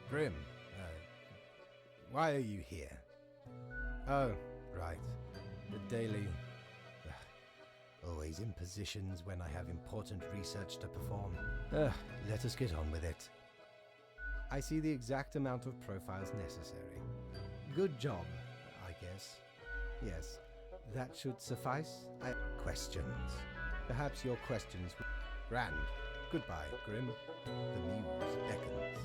Grim, why are you here? Oh, right. The daily... always impositions when I have important research to perform. Let us get on with it. I see the exact amount of profiles necessary. Good job, I guess. Yes, that should suffice. Questions. Perhaps your questions... Grand. Goodbye, Grim. The muse beckons.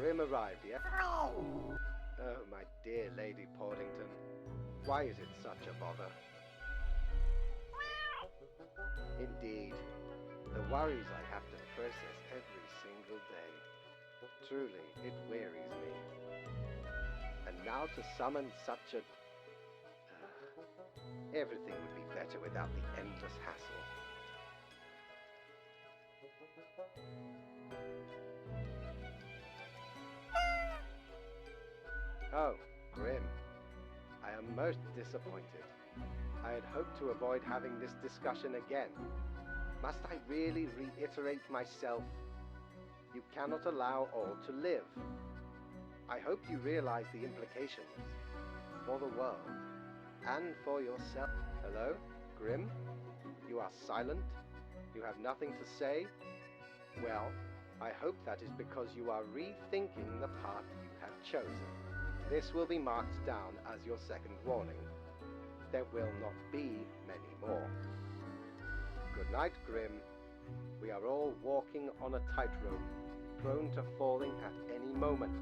Grim arrived, yeah? Oh, my dear Lady Portington. Why is it such a bother? Indeed, the worries I have to process every single day. Truly, it wearies me. And now to summon such a... everything would be better without the endless hassle. Oh, Grim. I am most disappointed. I had hoped to avoid having this discussion again. Must I really reiterate myself? You cannot allow all to live. I hope you realize the implications for the world and for yourself. Hello, Grim? You are silent? You have nothing to say? Well, I hope that is because you are rethinking the path you have chosen. This will be marked down as your second warning. There will not be many more. Good night, Grim. We are all walking on a tightrope, prone to falling at any moment.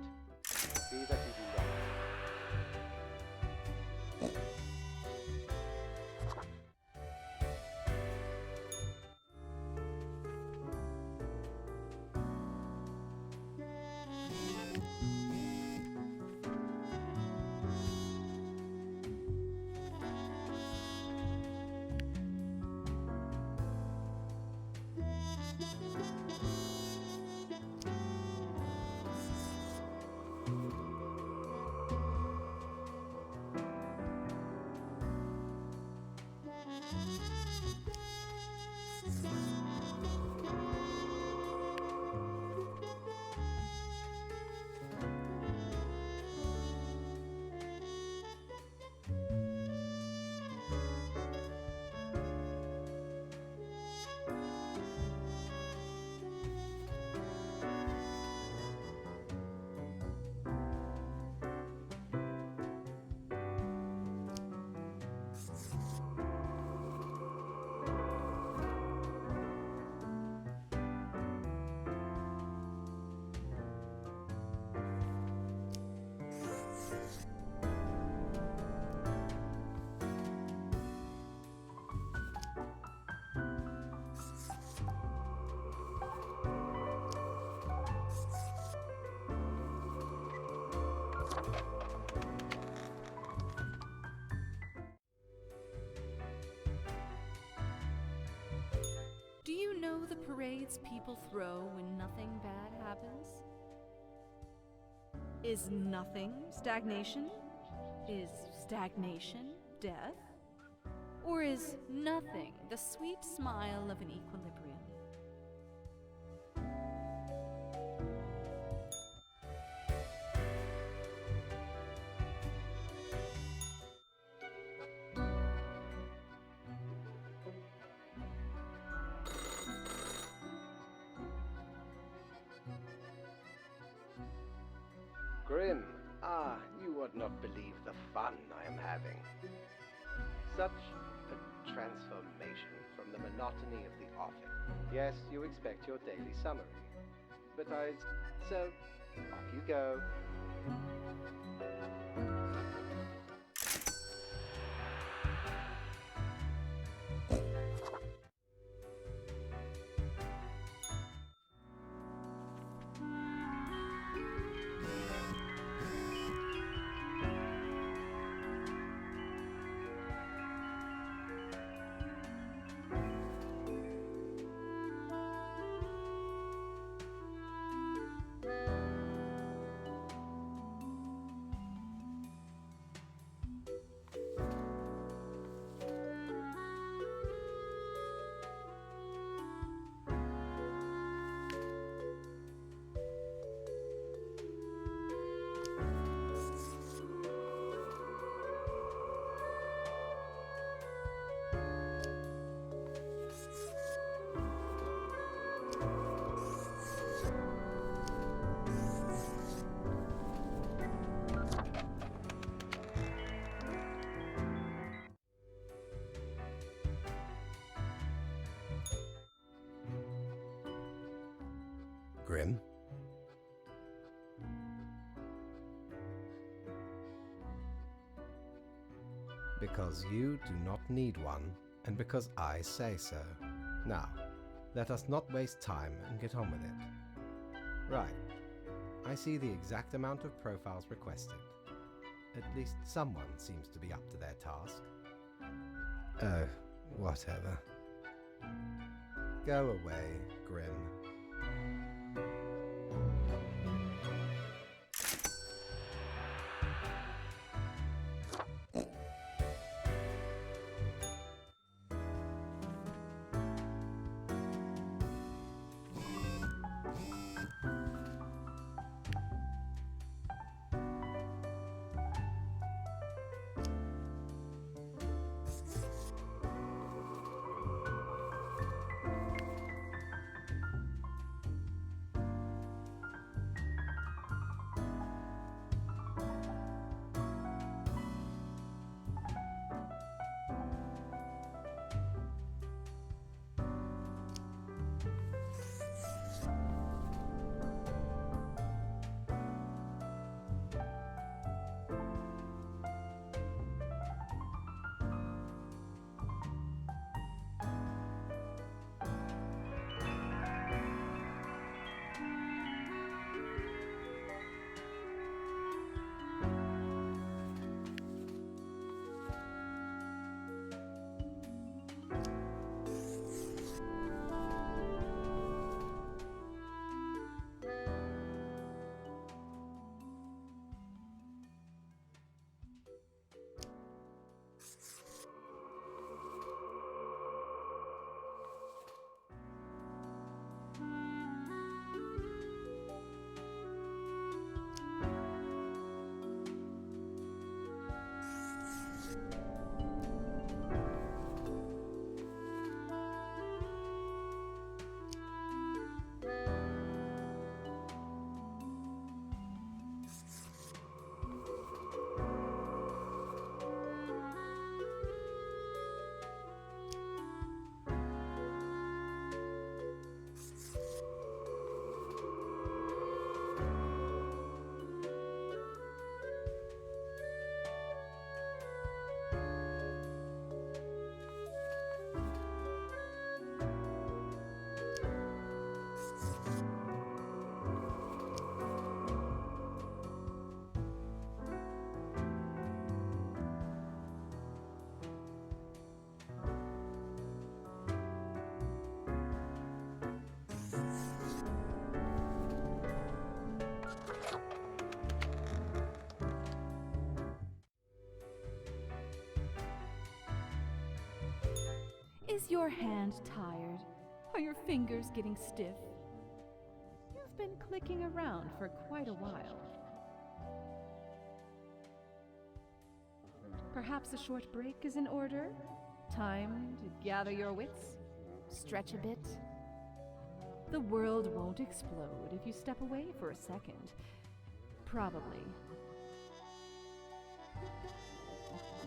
See that you do not. Do you know the parades people throw when nothing bad happens? Is nothing stagnation? Is stagnation death? Or is nothing the sweet smile of an equilibrium? Grim, you would not believe the fun I am having. Such a transformation from the monotony of the office. Yes, you expect your daily summary. But so, off you go. Grim? Because you do not need one, and because I say so. Now, let us not waste time and get on with it. Right. I see the exact amount of profiles requested. At least someone seems to be up to their task. Oh, whatever. Go away, Grim. Is your hand tired? Are your fingers getting stiff? You've been clicking around for quite a while. Perhaps a short break is in order? Time to gather your wits? Stretch a bit? The world won't explode if you step away for a second. Probably.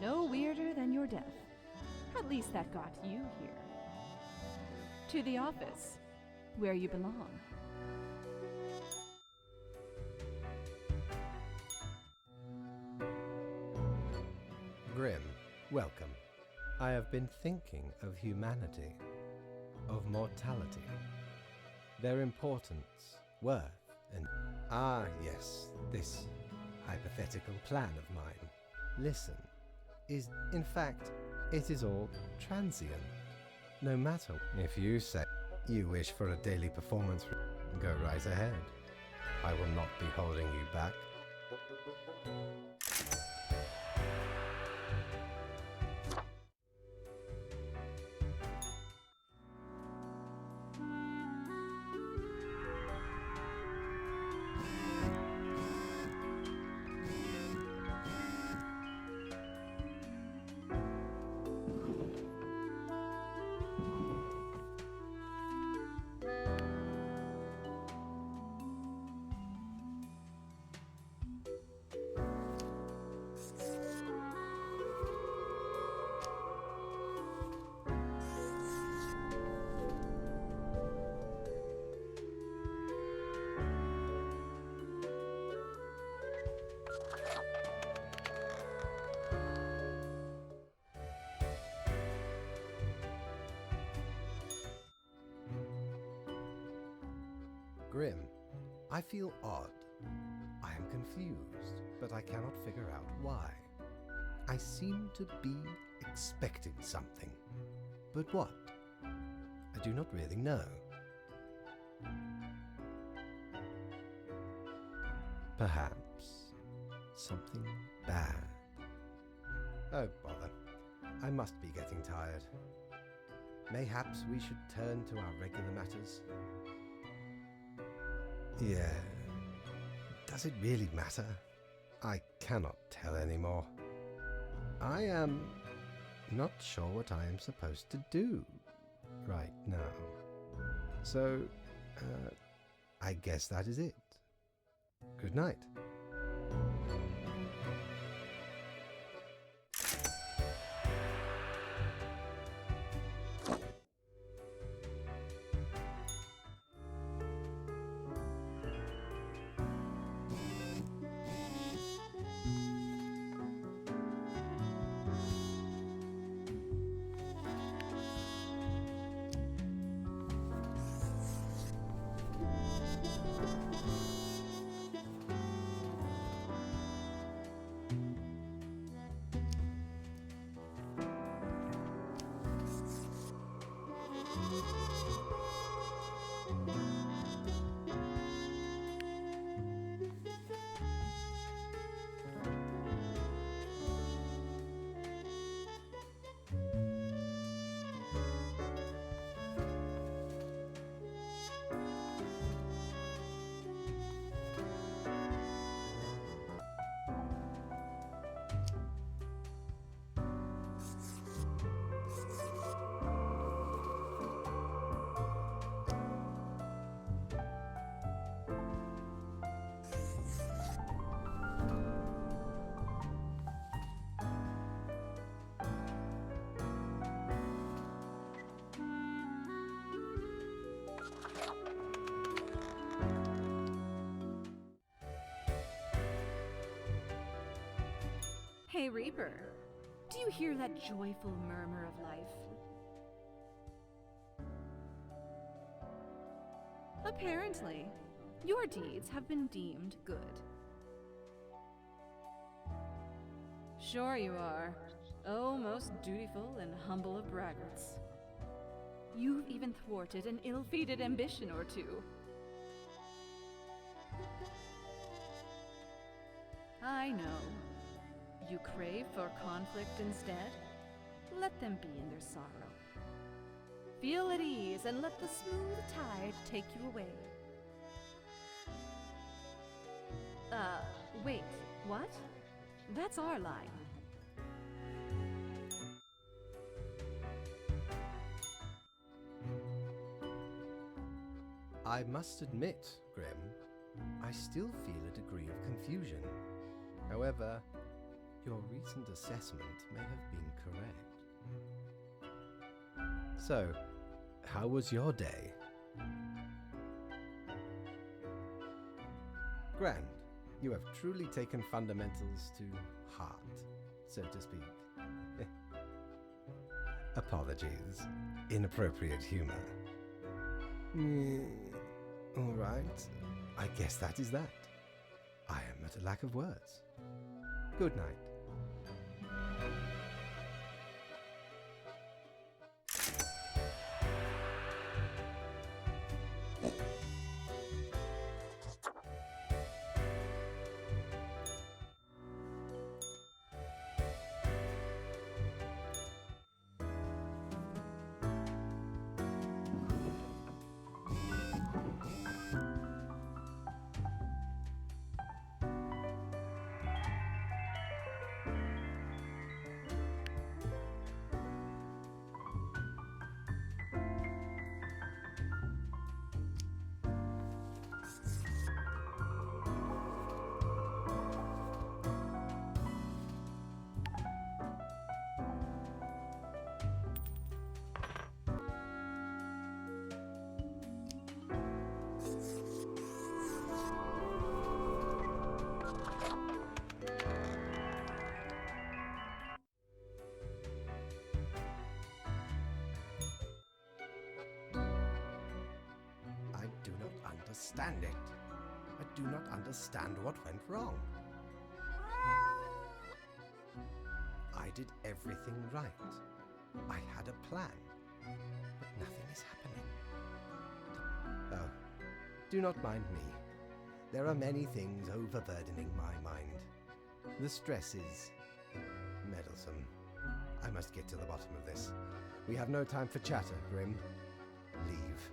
No weirder than your death. At least that got you here. To the office, where you belong. Grim, welcome. I have been thinking of humanity, of mortality, their importance, worth, and... Ah, yes, this hypothetical plan of mine. Listen, is, in fact, it is all transient. No matter if you say you wish for a daily performance, go right ahead. I will not be holding you back. Grim. I feel odd. I am confused, but I cannot figure out why. I seem to be expecting something. But what? I do not really know. Perhaps something bad. Oh, bother. I must be getting tired. Mayhaps we should turn to our regular matters. Yeah. Does it really matter? I cannot tell anymore. I am not sure what I am supposed to do right now. So, I guess that is it. Good night. Hey, Reaper. Do you hear that joyful murmur of life? Apparently, your deeds have been deemed good. Sure you are. Oh, most dutiful and humble of braggarts. You've even thwarted an ill-fated ambition or two. I know. You crave for conflict instead? Let them be in their sorrow. Feel at ease and let the smooth tide take you away. Wait, what? That's our line. I must admit, Grim, I still feel a degree of confusion. However, your recent assessment may have been correct. So, how was your day? Grand. You have truly taken fundamentals to heart, so to speak. Apologies. Inappropriate humor. All right. I guess that is that. I am at a lack of words. Good night. understand it. I do not understand what went wrong. I did everything right. I had a plan, but nothing is happening. Oh, do not mind me. There are many things overburdening my mind. The stress is meddlesome. I must get to the bottom of this. We have no time for chatter, Grim. Leave.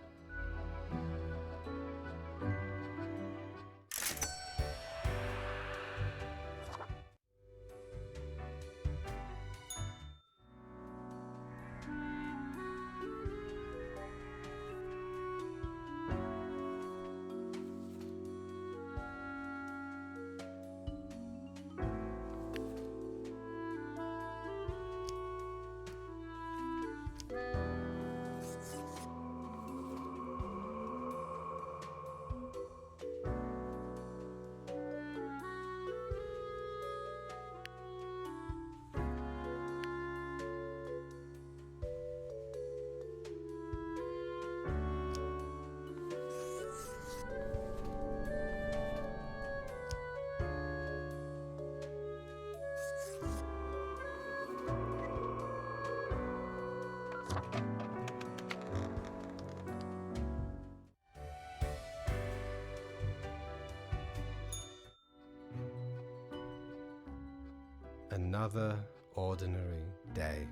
Another ordinary day.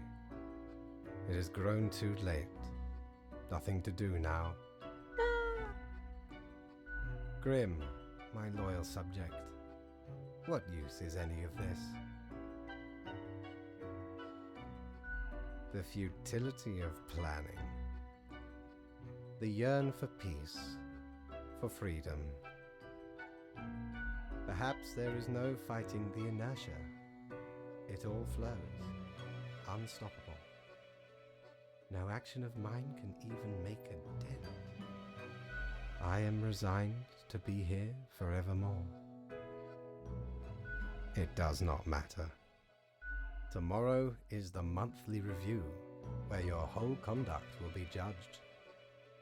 It has grown too late. Nothing to do now. Grim, my loyal subject, what use is any of this? The futility of planning. The yearn for peace, for freedom. Perhaps there is no fighting the inertia. It all flows, unstoppable. No action of mine can even make a dent. I am resigned to be here forevermore. It does not matter. Tomorrow is the monthly review, where your whole conduct will be judged.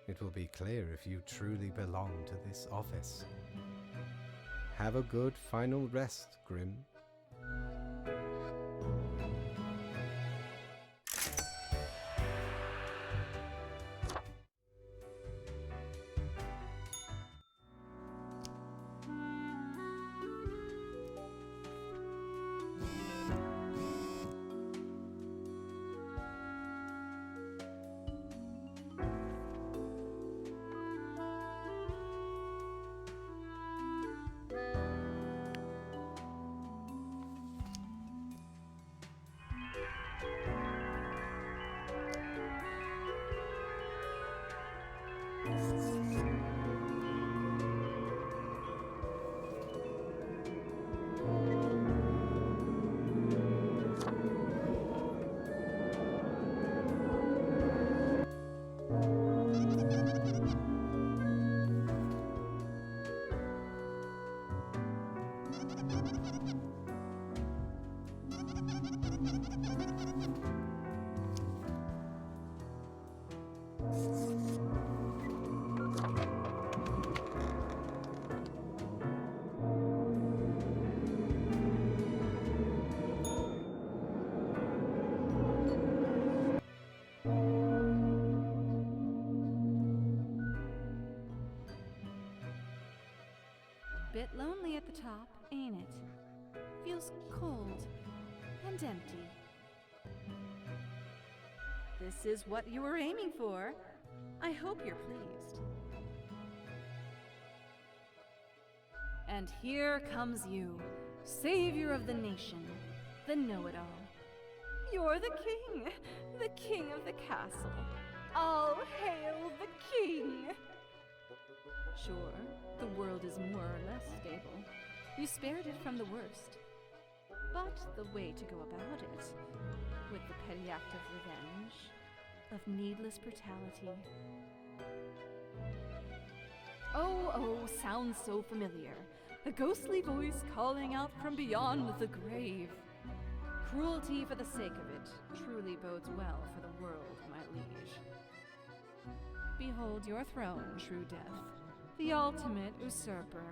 It will be clear if you truly belong to this office. Have a good final rest, Grim. Bit lonely at the top, ain't it? Feels cold and empty. This is what you were aiming for. I hope you're pleased. And here comes you, savior of the nation, the know-it-all. You're the king of the castle. All hail the king! Sure, the world is more or less stable. You spared it from the worst. But the way to go about it, with the petty act of revenge, of needless brutality. Oh, sounds so familiar. A ghostly voice calling out from beyond the grave. Cruelty for the sake of it truly bodes well for the world, my liege. Behold your throne, true death. The ultimate usurper.